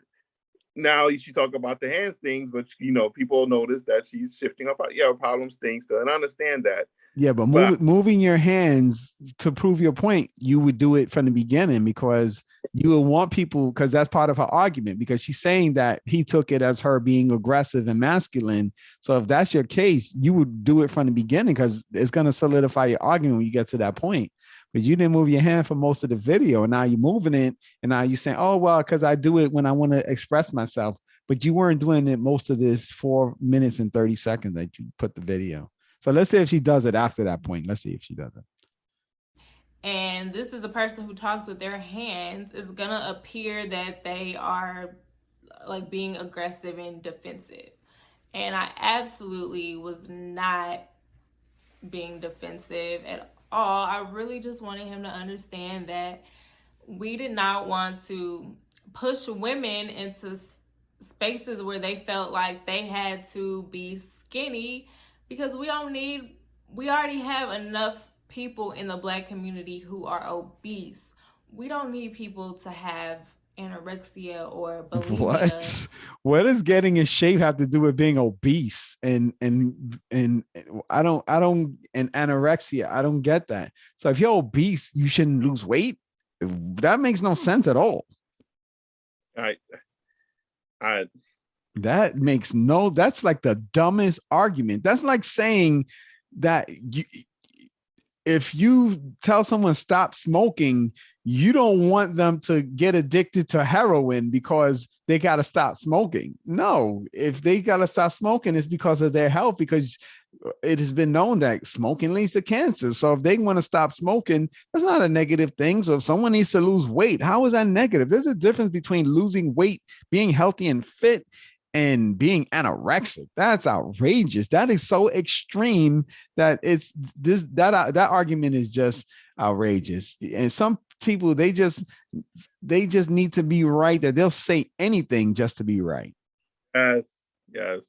now she talk about the hands things, but you know, people notice that she's shifting her posture. Yeah, her problem staying still. And I understand that. Yeah, but moving your hands to prove your point, you would do it from the beginning because you would want people, because that's part of her argument, because she's saying that he took it as her being aggressive and masculine. So if that's your case, you would do it from the beginning because it's going to solidify your argument when you get to that point. But you didn't move your hand for most of the video, and now you're moving it, and now you're saying, oh, well, because I do it when I want to express myself. But you weren't doing it most of this 4 minutes and 30 seconds that you put the video. So let's see if she does it after that point. Let's see if she does it. And this is a person who talks with their hands. It's going to appear that they are like being aggressive and defensive. And I absolutely was not being defensive at all. I really just wanted him to understand that we did not want to push women into spaces where they felt like they had to be skinny, because we already have enough people in the Black community who are obese. We don't need people to have anorexia or bulimia. What does getting in shape have to do with being obese and I don't and anorexia? I don't get that. So if you're obese, you shouldn't lose weight. That makes no sense at all. That's like the dumbest argument. That's like saying that if you tell someone stop smoking, you don't want them to get addicted to heroin because they got to stop smoking. No, if they got to stop smoking, it's because of their health, because it has been known that smoking leads to cancer. So if they want to stop smoking, that's not a negative thing. So if someone needs to lose weight, how is that negative? There's a difference between losing weight, being healthy and fit, and being anorexic. That's outrageous. That is so extreme that that argument is just outrageous. And some people, they just need to be right, that they'll say anything just to be right. Yes.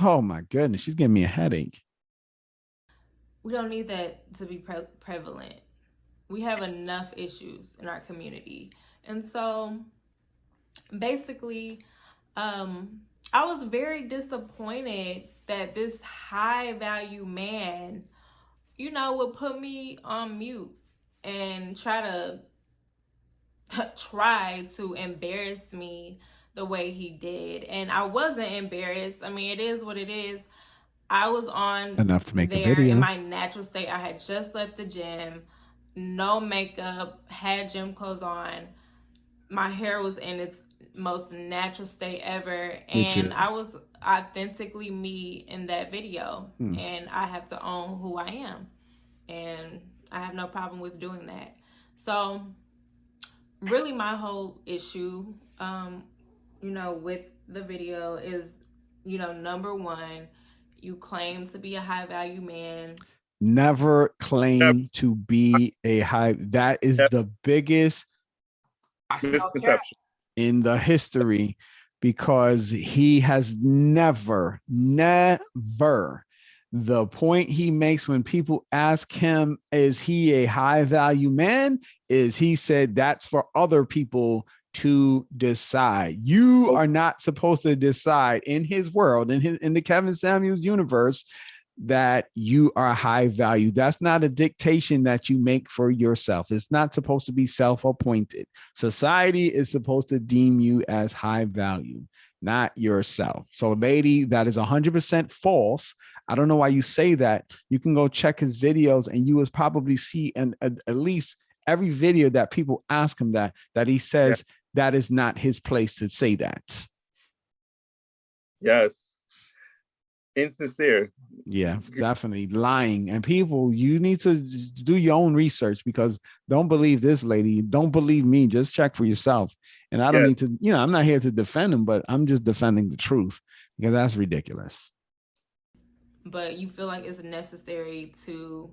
Oh my goodness, she's giving me a headache. We don't need that to be prevalent. We have enough issues in our community. And so basically, I was very disappointed that this high value man, would put me on mute and try to embarrass me the way he did. And I wasn't embarrassed. I mean, it is what it is. I was on enough to make the there video in my natural state. I had just left the gym, no makeup, had gym clothes on. My hair was in its most natural state ever. And I was authentically me in that video. And I have to own who I am. And I have no problem with doing that. So really my whole issue, with the video is, number one, you claim to be a high value man. Never claim to be a high. That is the biggest misconception in the history, because he has never, the point he makes when people ask him, is he a high value man? Is he said that's for other people to decide. You are not supposed to decide in his world, in the Kevin Samuels universe, that you are high value. That's not a dictation that you make for yourself. It's not supposed to be self-appointed. Society is supposed to deem you as high value, not yourself. So, lady, that is 100% false. I don't know why you say that. You can go check his videos and you will probably see at least every video that people ask him that he says that is not his place to say that. Yes. Insincere. Yeah, definitely lying. And people, you need to do your own research, because don't believe this lady. Don't believe me. Just check for yourself. And I don't need to, I'm not here to defend him, but I'm just defending the truth, because that's ridiculous. But you feel like it's necessary to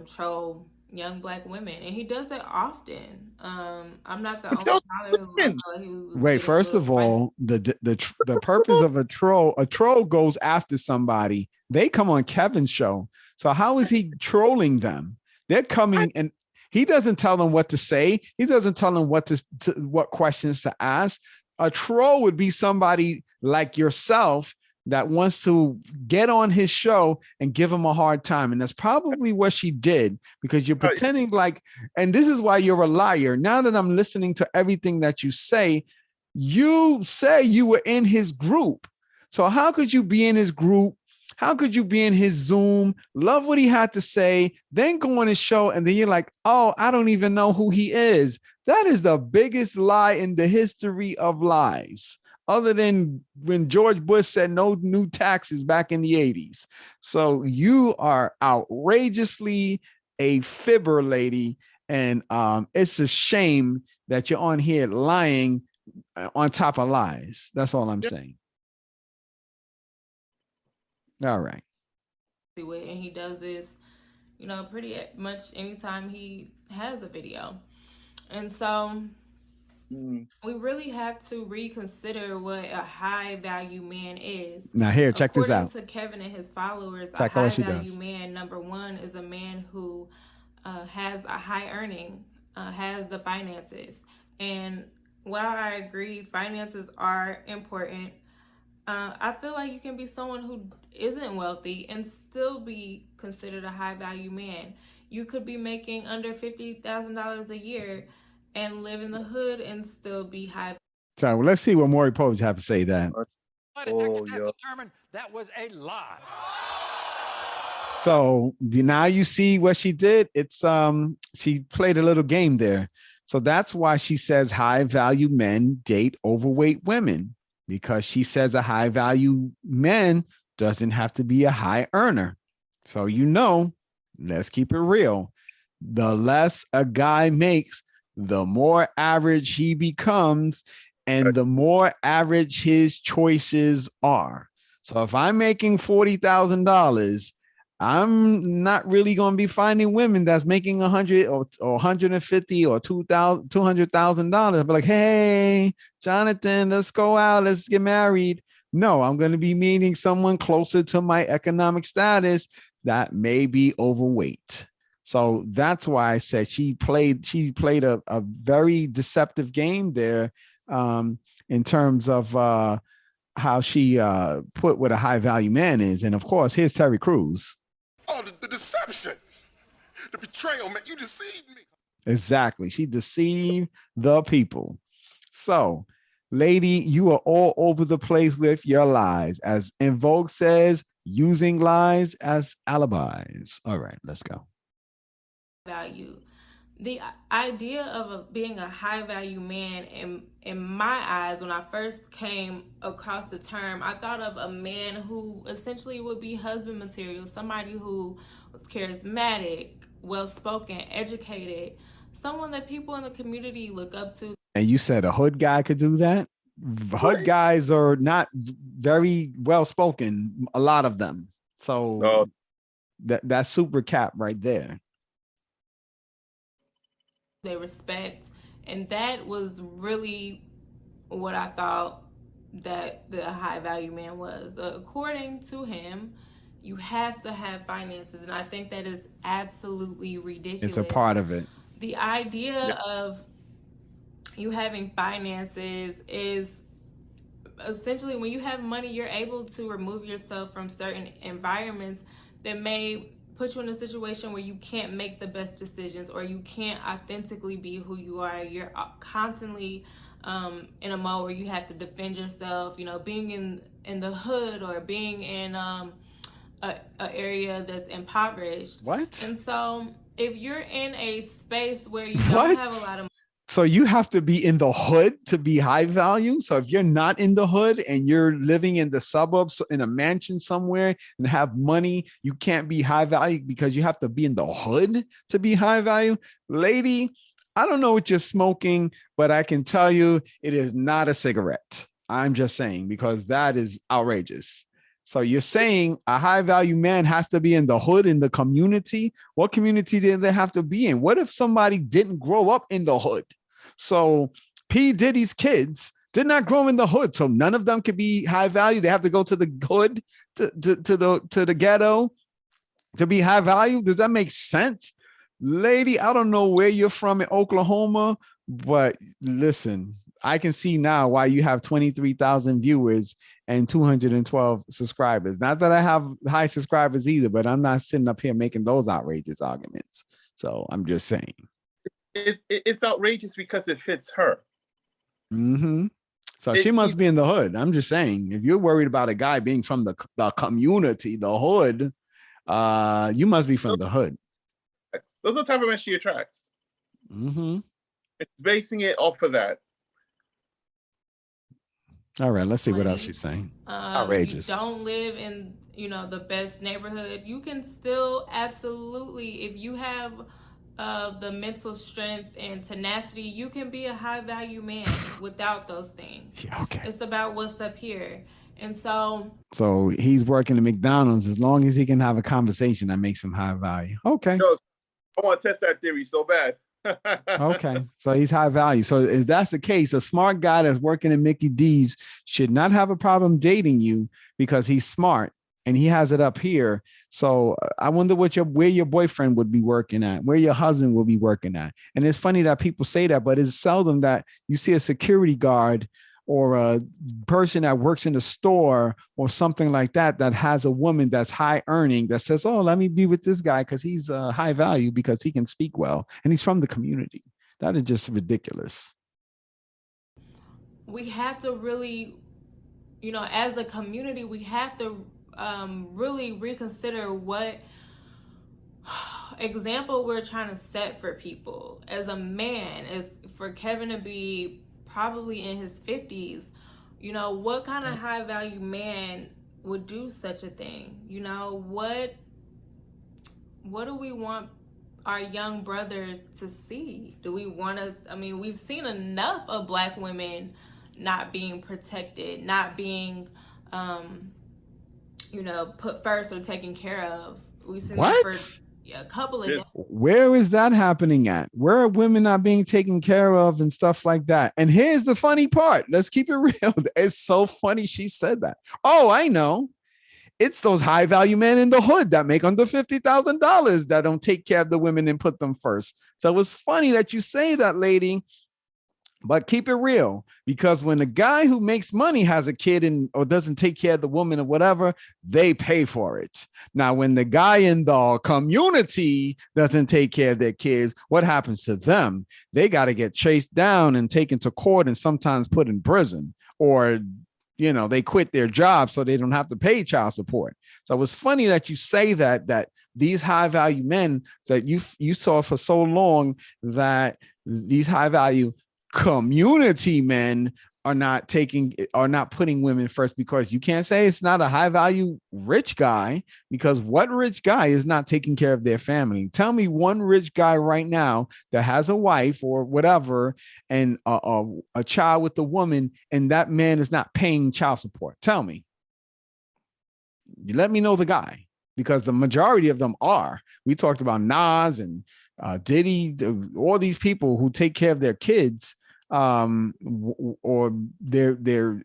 troll young Black women, and he does it often. I'm not the only caller who I feel like he was. Wait, first of all, the purpose of a troll goes after somebody. They come on Kevin's show. So how is he trolling them? They're coming and he doesn't tell them what to say. He doesn't tell them what what questions to ask. A troll would be somebody like yourself that wants to get on his show and give him a hard time. And that's probably what she did, because you're pretending like, and this is why you're a liar. Now that I'm listening to everything that you say you were in his group. So how could you be in his group? How could you be in his Zoom, love what he had to say, then go on his show, and then you're like, oh, I don't even know who he is? That is the biggest lie in the history of lies, other than when George Bush said no new taxes back in the 80s. So you are outrageously a fibber, lady. And it's a shame that you're on here lying on top of lies. That's all I'm saying. All right. And he does this, pretty much anytime he has a video. And so we really have to reconsider what a high value man is. Now here, check this out. According to Kevin and his followers, a high value man, number one, is a man who has a high earning, has the finances. And while I agree finances are important, I feel like you can be someone who isn't wealthy and still be considered a high value man. You could be making under $50,000 a year and live in the hood and still be high. So let's see what Maury Povich have to say that. Determined that was a lie. So now you see what she did. It's she played a little game there. So that's why she says high value men date overweight women, because she says a high value man doesn't have to be a high earner. So, let's keep it real. The less a guy makes, the more average he becomes, and the more average his choices are. So if I'm making $40,000, I'm not really going to be finding women that's making 100 or 150 or $200,000. But like, hey, Jonathan, let's go out. Let's get married. No, I'm going to be meeting someone closer to my economic status that may be overweight. So that's why I said she played a very deceptive game there, in terms of how she put what a high value man is. And of course, here's Terry Crews. Oh, the deception, the betrayal, man, you deceived me. Exactly. She deceived the people. So Lady, you are all over the place with your lies. As In Vogue says, using lies as alibis. All right, let's go. Value. The idea of being a high value man, in my eyes, when I first came across the term, I thought of a man who essentially would be husband material, somebody who was charismatic, well spoken, educated, someone that people in the community look up to. And you said a hood guy could do that? Hood guys are not very well spoken, a lot of them. So that's super cap right there. They respect, and that was really what I thought that the high value man was. According to him, you have to have finances, and I think that is absolutely ridiculous. It's a part of it. The idea of you having finances is essentially, when you have money, you're able to remove yourself from certain environments that may put you in a situation where you can't make the best decisions, or you can't authentically be who you are. You're constantly in a mode where you have to defend yourself, you know, being in the hood, or being in a area that's impoverished. What? And so if you're in a space where you don't have a lot of money, so you have to be in the hood to be high value. So if you're not in the hood and you're living in the suburbs in a mansion somewhere and have money, you can't be high value because you have to be in the hood to be high value. Lady, I don't know what you're smoking, but I can tell you it is not a cigarette. I'm just saying, because that is outrageous. So you're saying a high value man has to be in the hood, in the community? What community did they have to be in? What if somebody didn't grow up in the hood? So P. Diddy's kids did not grow in the hood, so none of them could be high value. They have to go to the hood, to the ghetto to be high value. Does that make sense? Lady, I don't know where you're from in Oklahoma, but listen, I can see now why you have 23,000 viewers and 212 subscribers. Not that I have high subscribers either, but I'm not sitting up here making those outrageous arguments. So I'm just saying. It's outrageous because it fits her. Mm-hmm. So she must be in the hood. I'm just saying, if you're worried about a guy being from the community, the hood, you must be from the hood. Those are the type of men she attracts. Mm-hmm. It's basing it off of that. All right, let's see what else she's saying. Outrageous. You don't live in, the best neighborhood. You can still absolutely, if you have the mental strength and tenacity, you can be a high value man without those things. Yeah, okay. It's about what's up here. And so he's working at McDonald's. As long as he can have a conversation that makes him high value. Okay. I want to test that theory so bad. Okay, so he's high value. So if that's the case, a smart guy that's working in Mickey D's should not have a problem dating you because he's smart and he has it up here. So I wonder where your boyfriend would be working at, where your husband will be working at. And it's funny that people say that, but it's seldom that you see a security guard or a person that works in the store or something like that has a woman that's high earning that says, oh, let me be with this guy because he's high value because he can speak well and he's from the community. That is just ridiculous. We have to really, as a community, we have to really reconsider what example we're trying to set for people. As a man, as for Kevin to be probably in his 50s, what kind of high value man would do such a thing? What do we want our young brothers to see? Do we want to, we've seen enough of Black women not being protected, not being put first or taken care of. We've seen that for a couple of days. Where is that happening at? Where are women not being taken care of and stuff like that? And here's the funny part. Let's keep it real. It's so funny she said that. Oh, I know. It's those high value men in the hood that make under $50,000 that don't take care of the women and put them first. So it's funny that you say that, lady. But keep it real, because when the guy who makes money has a kid and or doesn't take care of the woman or whatever, they pay for it. Now, when the guy in the community doesn't take care of their kids, what happens to them? They got to get chased down and taken to court and sometimes put in prison, or they quit their job so they don't have to pay child support. So it was funny that you say that these high value men that you saw for so long, that these high value community men are not putting women first, because you can't say it's not a high value rich guy, because what rich guy is not taking care of their family? Tell me one rich guy right now that has a wife or whatever and a child with a woman, and that man is not paying child support. Tell me. You let me know the guy, because the majority of them are. We talked about Nas and Diddy, all these people who take care of their kids, or they're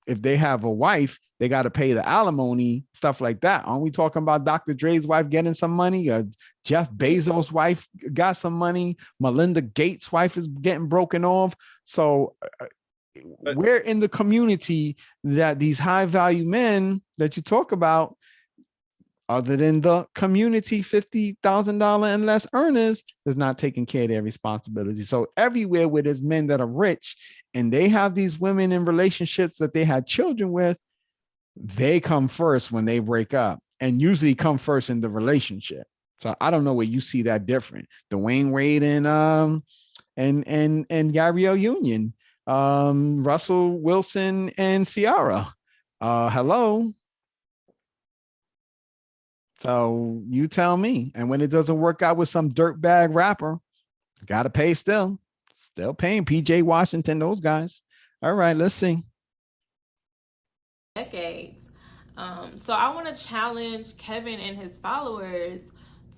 if they have a wife, they got to pay the alimony, stuff like that. Aren't we talking about Dr. Dre's wife getting some money? Jeff Bezos' wife got some money. Melinda Gates' wife is getting broken off. So we're in the community that these high value men that you talk about, other than the community $50,000 and less earners, is not taking care of their responsibility. So everywhere where there's men that are rich and they have these women in relationships that they had children with, they come first when they break up, and usually come first in the relationship. So I don't know where you see that different. Dwayne Wade and Gabrielle Union, Russell Wilson and Ciara. Hello. So you tell me. And when it doesn't work out with some dirtbag rapper, got to pay still paying PJ Washington, those guys. All right, let's see. Decades. So I want to challenge Kevin and his followers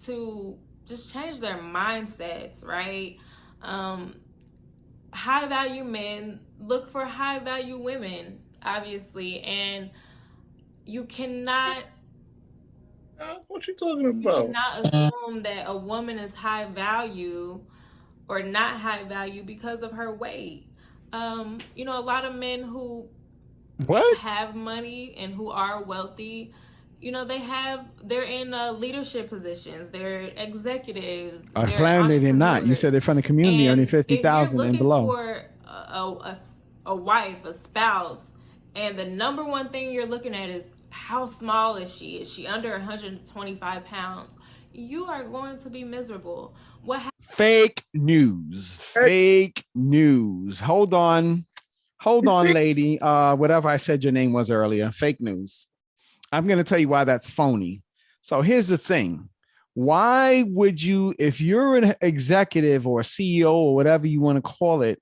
to just change their mindsets, right? High value men look for high value women, obviously, and you cannot. What you talking about? You cannot assume that a woman is high value or not high value because of her weight. A lot of men who have money and who are wealthy, they're in leadership positions, they're executives. Apparently they're not. You said they're from the community earning 50,000 and below. For a wife, a spouse, and the number one thing you're looking at is how small is she? Is she under 125 pounds? You are going to be miserable. Fake news. Fake news. Hold on, lady. Whatever I said your name was earlier. Fake news. I'm going to tell you why that's phony. So here's the thing. Why would you, if you're an executive or a CEO or whatever you want to call it,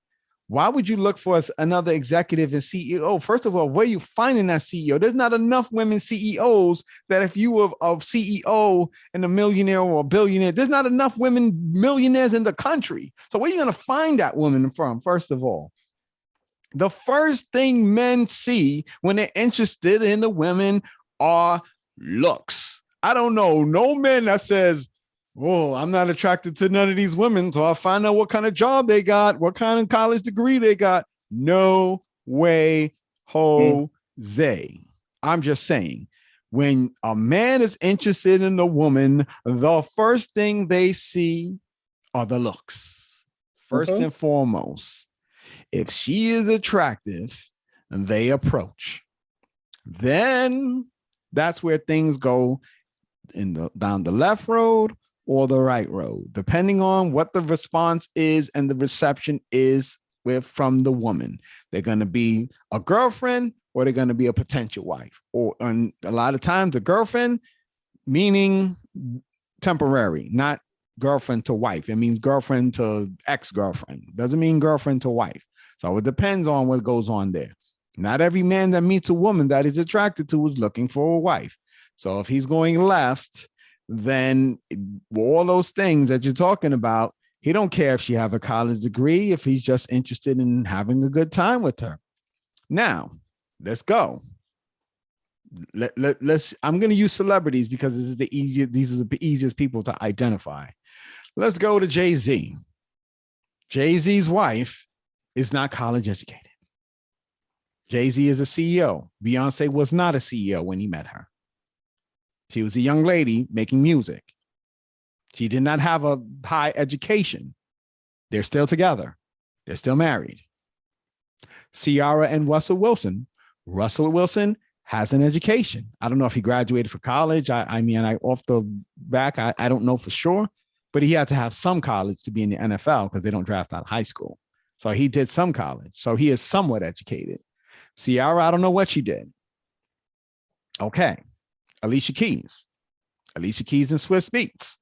why would you look for another executive and CEO? First of all, where are you finding that CEO? There's not enough women CEOs that if you were of CEO and a millionaire or a billionaire, there's not enough women millionaires in the country. So where are you going to find that woman from, first of all? The first thing men see when they're interested in the women are looks. I don't know no man that says, oh, I'm not attracted to none of these women, so I'll find out what kind of job they got, what kind of college degree they got. No way, Jose. I'm just saying, when a man is interested in a woman, the first thing they see are the looks. First and foremost, if she is attractive, they approach. Then that's where things go down the left road or the right road, depending on what the response is and the reception is from the woman. They're going to be a girlfriend or they're going to be a potential wife. And a lot of times the girlfriend, meaning temporary, not girlfriend to wife. It means girlfriend to ex-girlfriend. Doesn't mean girlfriend to wife. So it depends on what goes on there. Not every man that meets a woman that he's attracted to is looking for a wife. So if he's going left, then all those things that you're talking about, he don't care if she have a college degree, if he's just interested in having a good time with her. Now, let's go. Let's. I'm going to use celebrities because this is the easiest. These are the easiest people to identify. Let's go to Jay-Z. Jay-Z's wife is not college educated. Jay-Z is a CEO. Beyonce was not a CEO when he met her. She was a young lady making music. She did not have a high education. They're still together. They're still married. Ciara and Russell Wilson. Russell Wilson has an education. I don't know if he graduated from college. I mean, off the back, I don't know for sure, but he had to have some college to be in the NFL because they don't draft out of high school. So he did some college. So he is somewhat educated. Ciara, I don't know what she did. Okay. Alicia Keys. Alicia Keys and Swiss Beats.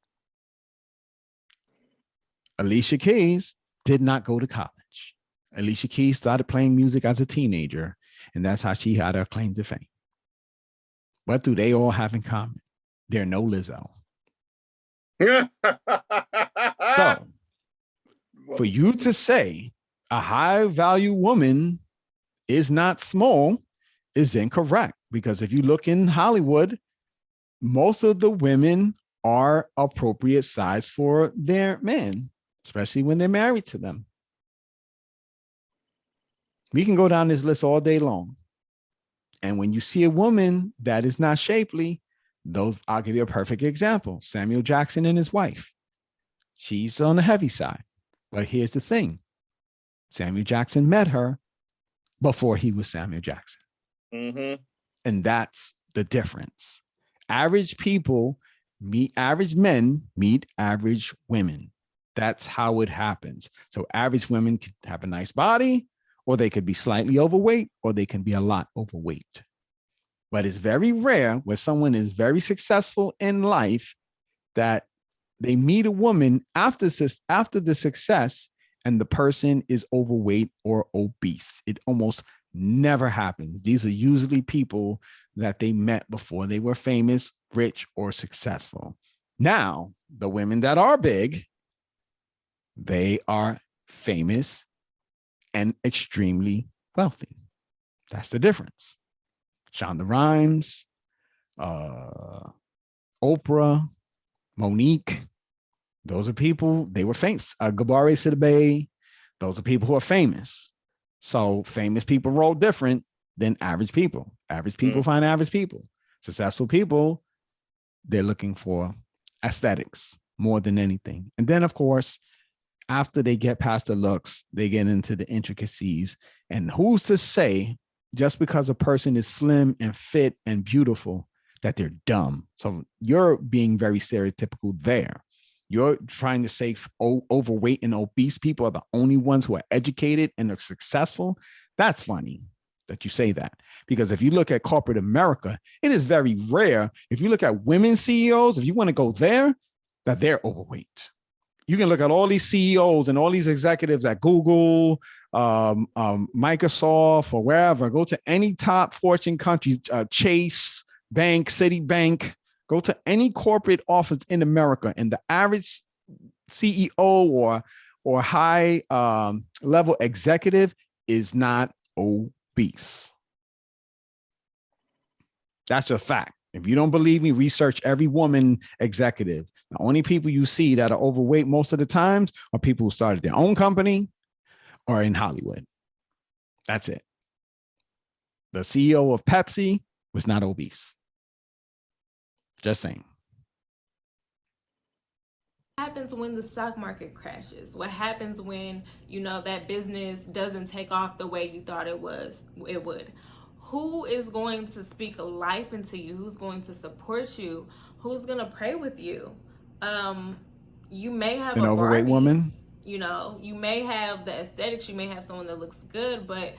Alicia Keys did not go to college. Alicia Keys started playing music as a teenager, and that's how she had her claim to fame. What do they all have in common? They're no Lizzo. So, for you to say a high value woman is not small is incorrect, because if you look in Hollywood, most of the women are appropriate size for their men, especially when they're married to them. We can go down this list all day long. And when you see a woman that is not shapely, I'll give you a perfect example. Samuel Jackson and his wife. She's on the heavy side. But here's the thing. Samuel Jackson met her before he was Samuel Jackson. Mm-hmm. And that's the difference. Average people meet average men, meet average women. That's how it happens. So average women can have a nice body, or they could be slightly overweight, or they can be a lot overweight. But it's very rare where someone is very successful in life that they meet a woman after the success and the person is overweight or obese. It almost never happens. These are usually people that they met before they were famous, rich, or successful. Now, the women that are big, they are famous and extremely wealthy. That's the difference. Shonda Rhimes, Oprah, Monique, those are people, they were famous. Gabari Sidibe, those are people who are famous. So famous people roll different than average people. Average people find average people. Successful people, they're looking for aesthetics more than anything. And then, of course, after they get past the looks, they get into the intricacies. And who's to say, just because a person is slim and fit and beautiful, that they're dumb? So you're being very stereotypical there. You're trying to say overweight and obese people are the only ones who are educated and are successful. That's funny that you say that, because if you look at corporate America, it is very rare. If you look at women CEOs, if you want to go there, that they're overweight. You can look at all these CEOs and all these executives at Google, Microsoft, or wherever. Go to any top Fortune countries, Chase Bank, Citibank. Go to any corporate office in America, and the average CEO or high level executive is not obese. That's a fact. If you don't believe me, research every woman executive. The only people you see that are overweight most of the times are people who started their own company or in Hollywood. That's it. The CEO of Pepsi was not obese. Just saying. What happens when the stock market crashes? What happens when, that business doesn't take off the way you thought it would? Who is going to speak life into you? Who's going to support you? Who's going to pray with you? You may have an overweight woman. You may have the aesthetics. You may have someone that looks good, but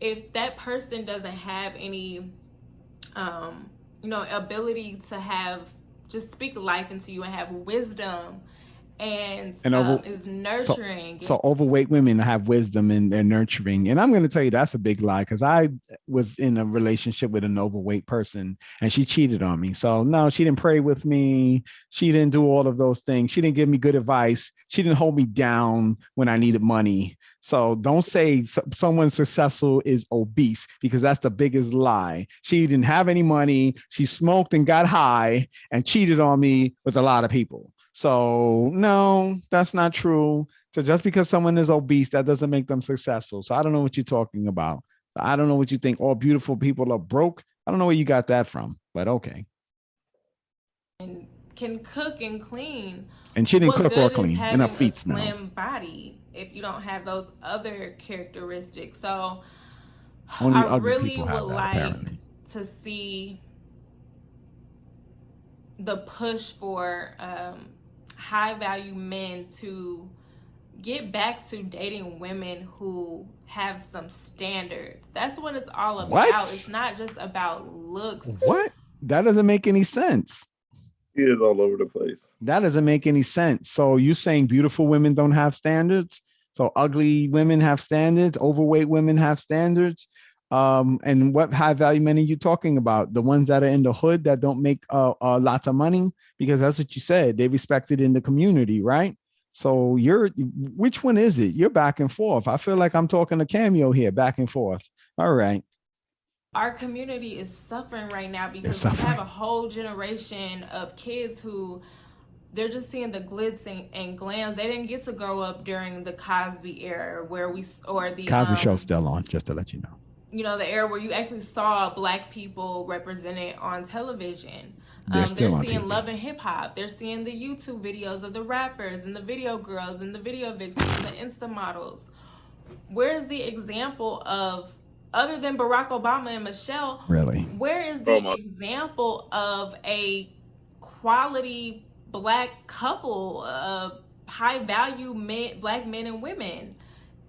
if that person doesn't have any, ability to have just speak life into you and have wisdom and is nurturing. So overweight women have wisdom and they're nurturing. And I'm going to tell you that's a big lie, because I was in a relationship with an overweight person and she cheated on me. So no, she didn't pray with me. She didn't do all of those things. She didn't give me good advice. She didn't hold me down when I needed money. So don't say someone successful is obese, because that's the biggest lie. She didn't have any money. She smoked and got high and cheated on me with a lot of people. So no, that's not true. So just because someone is obese, that doesn't make them successful. So I don't know what you're talking about. I don't know what you think. All beautiful people are broke. I don't know where you got that from, but okay. And can cook and clean. And she didn't What cook or good is clean, and her having a feet smelled. slim body if you don't have those other characteristics? So Only I ugly really people would have that, like apparently. to see the push for high value men to get back to dating women who have some standards. That's what it's all about. What? It's not just about looks. What? That doesn't make any sense. It is all over the place. That doesn't make any sense. So you're saying beautiful women don't have standards? So ugly women have standards, overweight women have standards. And what high value men are you talking about? The ones that are in the hood that don't make lots of money? Because that's what you said. They respected in the community, right? So which one is it? You're back and forth. I feel like I'm talking a cameo here, back and forth. All right. Our community is suffering right now because we have a whole generation of kids who they're just seeing the glitz and glams. They didn't get to grow up during the Cosby era or the Cosby Show's still on, just to let you know. You know, the era where you actually saw Black people represented on television. They're seeing TV. Love and hip hop. They're seeing the YouTube videos of the rappers and the video girls and the video vixens and the Insta models. Where's the example of, other than Barack Obama and Michelle, really? Where is the example of a quality Black couple, high value Black men and women?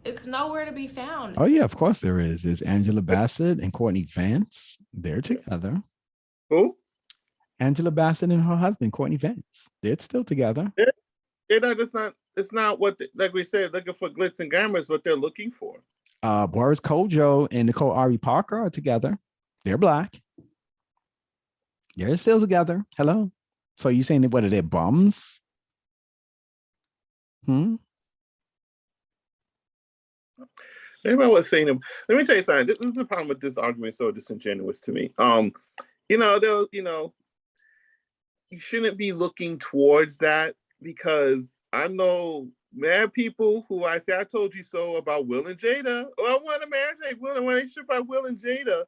It's nowhere to be found. Oh yeah, of course there is. There's Angela Bassett and Courtney Vance. They're together. Who? Angela Bassett and her husband, Courtney Vance. They're still together. They're not. It's not what, like we said, looking for glitz and glamour is what they're looking for. Boris Kojo and Nicole Ari Parker are together. They're Black. They're still together. Hello. So you saying that what are they, bums? Everybody was saying them. Let me tell you something. This is the problem with this argument. So disingenuous to me. You shouldn't be looking towards that, because I know mad people who I say I told you so about Will and Jada. Oh, I want a marriage like Will and relationship by Will and Jada.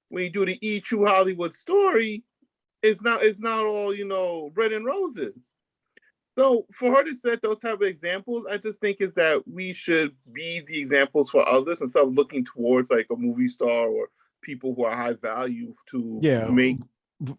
When you do the E True Hollywood story, it's not all red and roses. So for her to set those type of examples, I just think is that we should be the examples for others instead of looking towards like a movie star or people who are high value to make.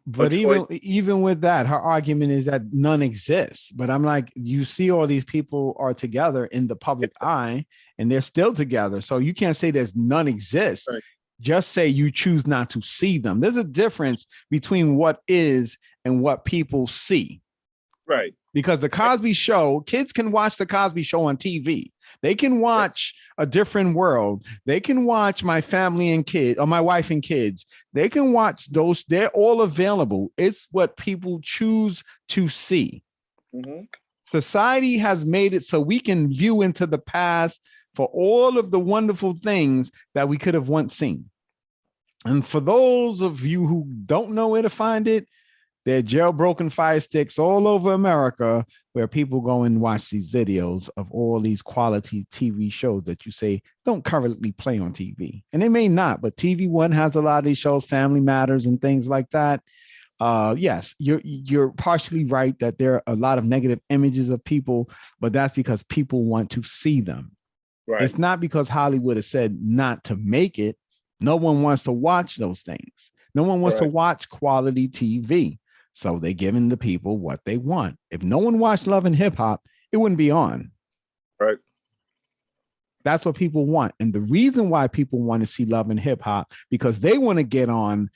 But even with that, her argument is that none exists. But I'm like, you see all these people are together in the public eye and they're still together. So you can't say there's none exists. Right. Just say you choose not to see them. There's a difference between what is and what people see. Right. Because the Cosby Show, kids can watch the Cosby Show on TV. They can watch A Different World. They can watch My Family and Kids, or My Wife and Kids. They can watch those. They're all available. It's what people choose to see. Mm-hmm. Society has made it so we can view into the past for all of the wonderful things that we could have once seen. And for those of you who don't know where to find it, there are jailbroken fire sticks all over America where people go and watch these videos of all these quality TV shows that you say don't currently play on TV. And they may not, but TV One has a lot of these shows, Family Matters and things like that. Yes, you're partially right that there are a lot of negative images of people, but that's because people want to see them. Right. It's not because Hollywood has said not to make it. No one wants to watch those things. No one wants to watch quality TV. So they're giving the people what they want. If no one watched Love and Hip Hop, it wouldn't be on. Right. That's what people want. And the reason why people want to see Love and Hip Hop, because they want to get on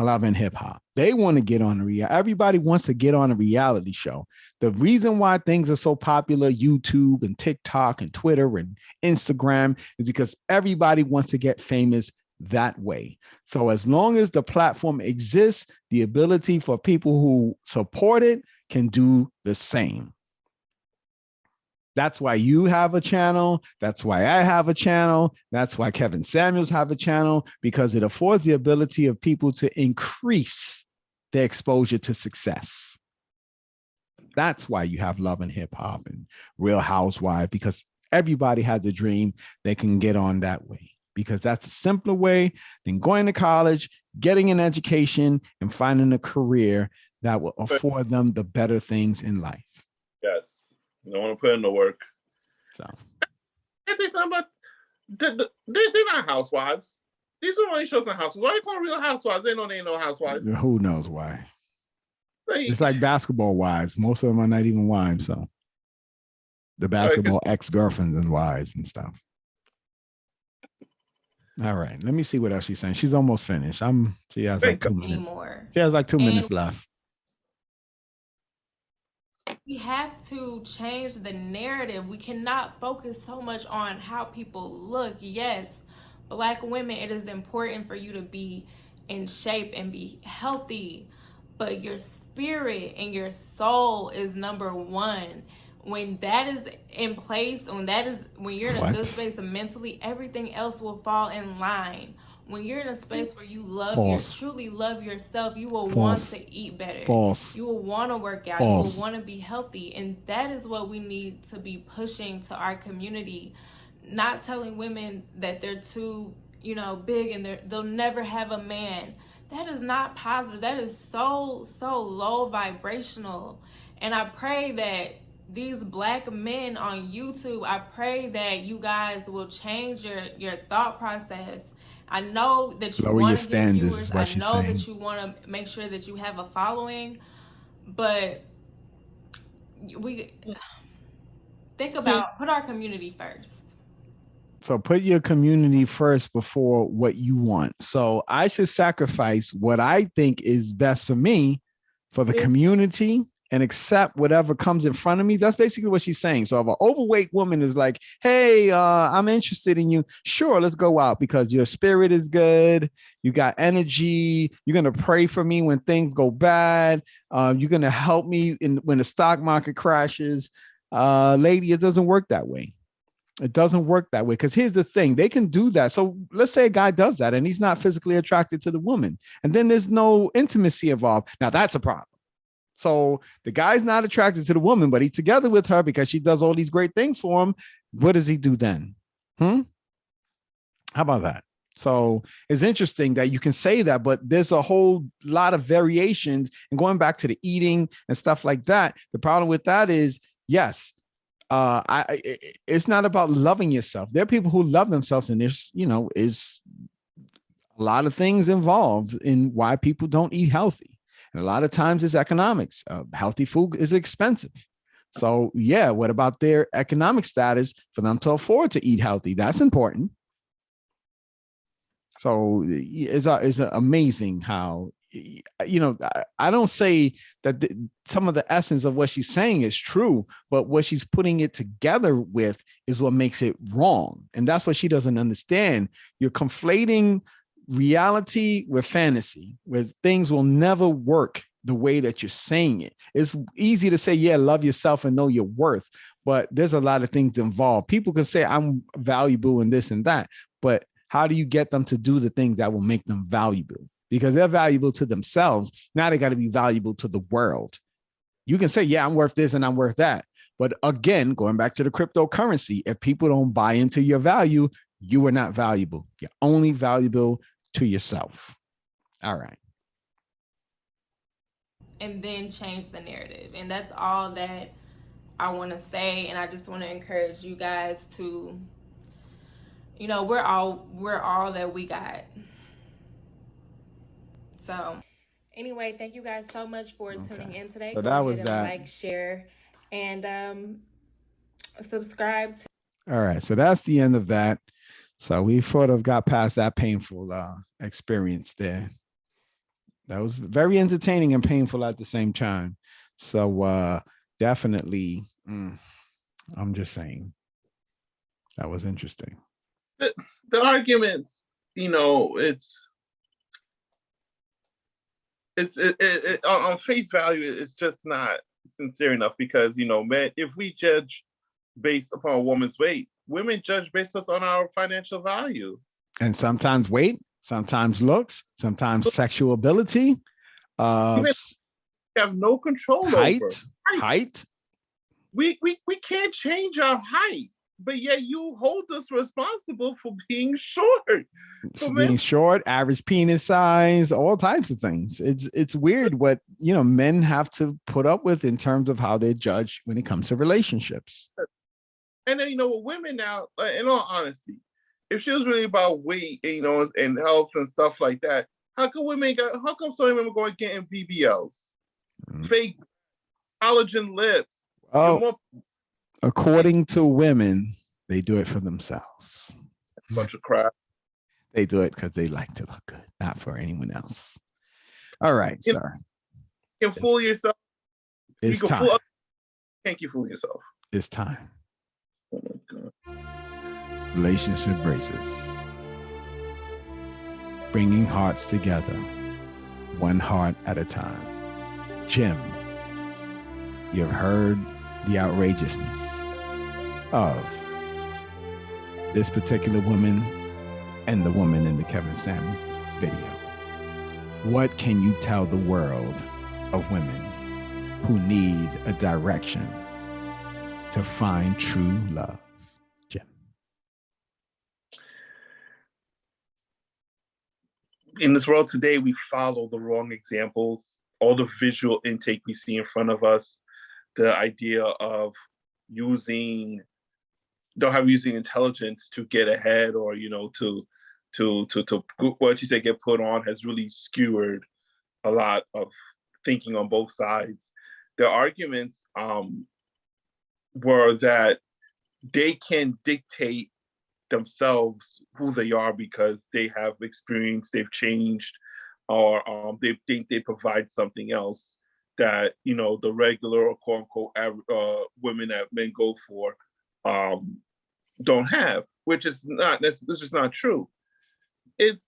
Love and Hip Hop. They want to get on everybody wants to get on a reality show. The reason why things are so popular, YouTube and TikTok and Twitter and Instagram, is because everybody wants to get famous that way. So as long as the platform exists, the ability for people who support it can do the same. That's why you have a channel. That's why I have a channel. That's why Kevin Samuels have a channel, because it affords the ability of people to increase their exposure to success. That's why you have Love and Hip Hop and Real Housewives, because everybody had the dream they can get on that way, because that's a simpler way than going to college, getting an education, and finding a career that will afford them the better things in life. Yes. You don't want to put in the work. So I say something about they're not housewives. These are only shows on housewives. Why they call Real Housewives? They know they ain't no housewives. Who knows why? It's like Basketball Wives. Most of them are not even wives. So the basketball ex-girlfriends and wives and stuff. All right. Let me see what else she's saying. She's almost finished. She has like 2 minutes. She has like 2 minutes left. We have to change the narrative. We cannot focus so much on how people look. Yes, Black women, it is important for you to be in shape and be healthy, but your spirit and your soul is number one. When that is in place, when you're in a good space mentally, everything else will fall in line. When you're in a space where you truly love yourself, you will want to eat better. You will want to work out. You will want to be healthy. And that is what we need to be pushing to our community. Not telling women that they're too, big and they'll never have a man. That is not positive. That is so low vibrational. And I pray that these Black men on YouTube, I pray that you guys will change your thought process. I know that you want to get viewers. I know that you want to make sure that you have a following, but we think about put our community first. So put your community first before what you want. So I should sacrifice what I think is best for me for the community and accept whatever comes in front of me. That's basically what she's saying. So if an overweight woman is like, hey, I'm interested in you. Sure, let's go out because your spirit is good. You got energy. You're going to pray for me when things go bad. You're going to help me when the stock market crashes. Lady, it doesn't work that way. It doesn't work that way, because here's the thing. They can do that. So let's say a guy does that and he's not physically attracted to the woman, and then there's no intimacy involved. Now that's a problem. So the guy's not attracted to the woman, but he's together with her because she does all these great things for him. What does he do then? How about that? So it's interesting that you can say that, but there's a whole lot of variations. And going back to the eating and stuff like that, the problem with that is, yes, it's not about loving yourself. There are people who love themselves, and there's, is a lot of things involved in why people don't eat healthy. And a lot of times it's economics. Healthy food is expensive. So yeah, what about their economic status for them to afford to eat healthy? That's important. So it's amazing how, I don't say that some of the essence of what she's saying is true, but what she's putting it together with is what makes it wrong. And that's what she doesn't understand. You're conflating reality with fantasy, where things will never work the way that you're saying it. It's easy to say, yeah, love yourself and know your worth, but there's a lot of things involved. People can say I'm valuable in this and that, but how do you get them to do the things that will make them valuable? Because they're valuable to themselves. Now they got to be valuable to the world. You can say, yeah, I'm worth this and I'm worth that. But again, going back to the cryptocurrency, if people don't buy into your value, you are not valuable. You're only valuable to yourself. All right. And then change the narrative. And that's all that I want to say. And I just want to encourage you guys to, we're all that we got. So anyway, thank you guys so much for tuning in today. So that was that. Like, share, and subscribe. All right. So that's the end of that. So we sort of got past that painful experience there. That was very entertaining and painful at the same time. So definitely, I'm just saying, that was interesting. The arguments, it's on face value, it's just not sincere enough, because men, if we judge based upon a woman's weight, women judge based on our financial value, and sometimes weight, sometimes looks, sometimes sexual ability, have no control height, over. Height. We can't change our height, but yet you hold us responsible for being short. For being short, average penis size, all types of things. It's weird what men have to put up with in terms of how they judge when it comes to relationships. And then with women now, in all honesty, if she was really about weight, and health and stuff like that, how come some women going getting BBLs, fake collagen lips? Oh, according to women, they do it for themselves. Bunch of crap. They do it because they like to look good, not for anyone else. All right, sir. You can fool yourself. It's time. Can't you fool yourself? It's time. Oh my God. Relationship braces. Bringing hearts together, one heart at a time. Jim, you have heard the outrageousness of this particular woman and the woman in the Kevin Samuels video. What can you tell the world of women who need a direction to find true love? Jim. In this world today, we follow the wrong examples. All the visual intake we see in front of us, the idea of using intelligence to get ahead, or to what you say get put on, has really skewered a lot of thinking on both sides. Their arguments were that they can dictate themselves who they are because they have experience, they've changed, or they think they provide something else that the regular or quote unquote women that men go for don't have, which is not true. It's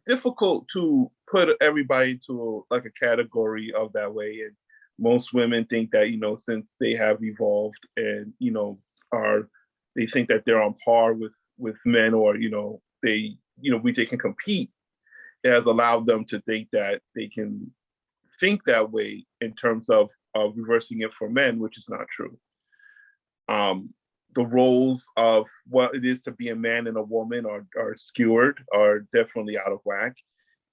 difficult to put everybody into a category of that way, and most women think that since they have evolved and they think that they're on par with men, or they can compete. It has allowed them to think that they can think that way in terms of reversing it for men, which is not true. The roles of what it is to be a man and a woman are skewered, are definitely out of whack,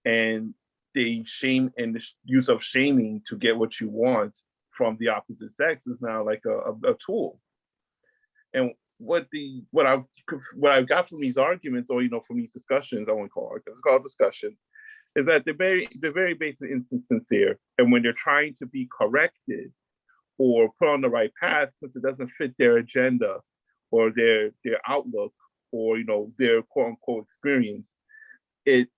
and they shame, and the use of shaming to get what you want from the opposite sex is now like a tool. And what I've got from these arguments, or from these discussions, I won't call arguments, call discussions, is that they're very basic and sincere. And when they're trying to be corrected or put on the right path because it doesn't fit their agenda or their outlook, or their quote unquote experience, it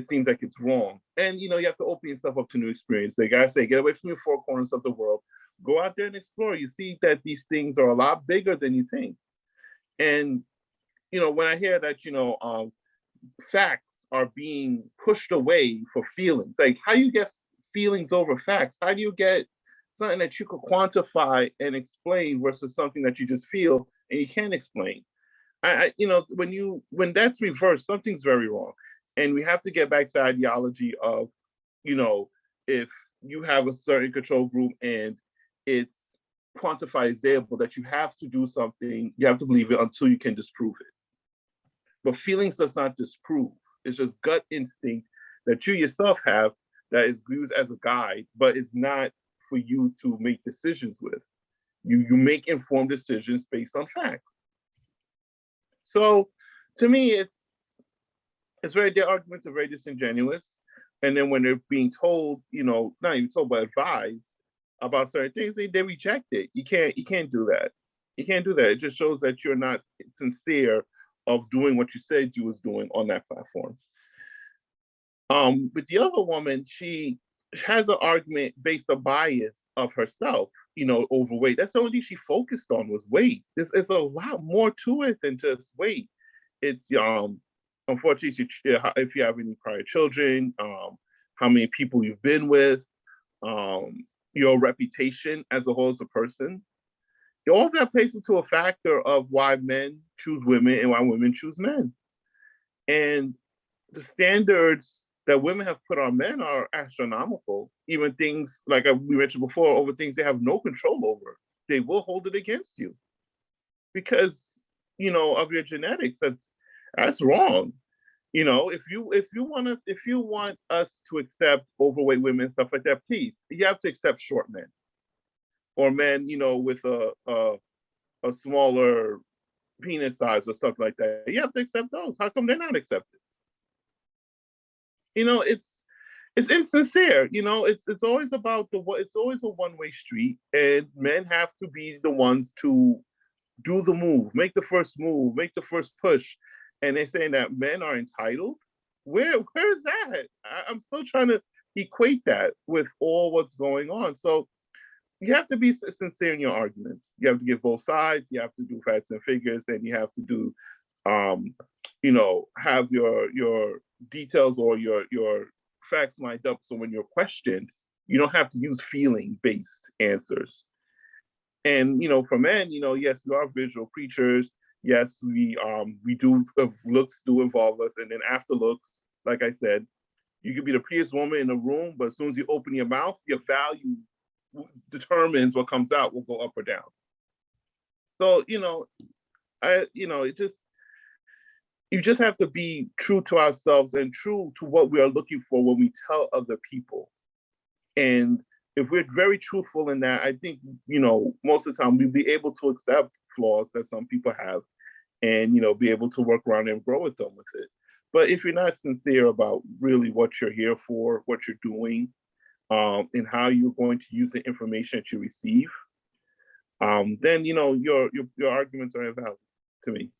seems like it's wrong. And you have to open yourself up to new experience. Like I say, get away from your four corners of the world, go out there and explore. You see that these things are a lot bigger than you think. And when I hear that facts are being pushed away for feelings, like how do you get feelings over facts? How do you get something that you could quantify and explain versus something that you just feel and you can't explain? When that's reversed, something's very wrong. And we have to get back to the ideology of, if you have a certain control group and it's quantifiable that you have to do something, you have to believe it until you can disprove it. But feelings does not disprove. It's just gut instinct that you yourself have that is used as a guide, but it's not for you to make decisions with. You make informed decisions based on facts. So to me, their arguments are very disingenuous. And then when they're being told, not even told, but advised about certain things, they reject it. You can't do that. You can't do that. It just shows that you're not sincere of doing what you said you was doing on that platform. But the other woman, she has an argument based on bias of herself, overweight. That's the only thing she focused on was weight. There's a lot more to it than just weight. It's unfortunately, if you have any prior children, how many people you've been with, your reputation as a whole as a person. All that plays into a factor of why men choose women and why women choose men. And the standards that women have put on men are astronomical. Even things like we mentioned before, over things they have no control over, they will hold it against you because of your genetics. That's wrong. If you want us to accept overweight women and stuff like that, please, you have to accept short men or men, with a smaller penis size or something like that. You have to accept those. How come they're not accepted? It's insincere. It's always about it's always a one-way street, and men have to be the ones to do the move, make the first move, make the first push. And they're saying that men are entitled. Where is that? I'm still trying to equate that with all what's going on. So you have to be sincere in your arguments. You have to give both sides. You have to do facts and figures, and you have to do, have your details or your facts lined up. So when you're questioned, you don't have to use feeling-based answers. And for men, yes, we are visual creatures. Yes, we do, looks do involve us, and then after looks, like I said, you could be the prettiest woman in the room, but as soon as you open your mouth, your value determines what comes out, will go up or down. So you just have to be true to ourselves and true to what we are looking for when we tell other people. And if we're very truthful in that, I think, most of the time we'll be able to accept flaws that some people have and, be able to work around and grow with them with it. But if you're not sincere about really what you're here for, what you're doing, and how you're going to use the information that you receive, then, your arguments are invalid to me.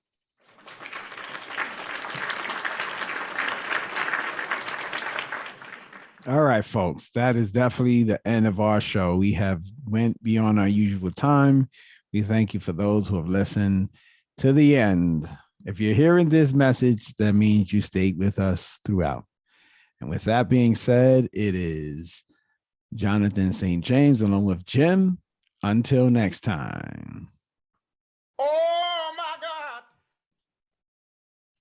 All right, folks, that is definitely the end of our show. We have went beyond our usual time. We thank you for those who have listened to the end. If you're hearing this message, that means you stayed with us throughout. And with that being said, it is Jonathan St. James along with Jim. Until next time.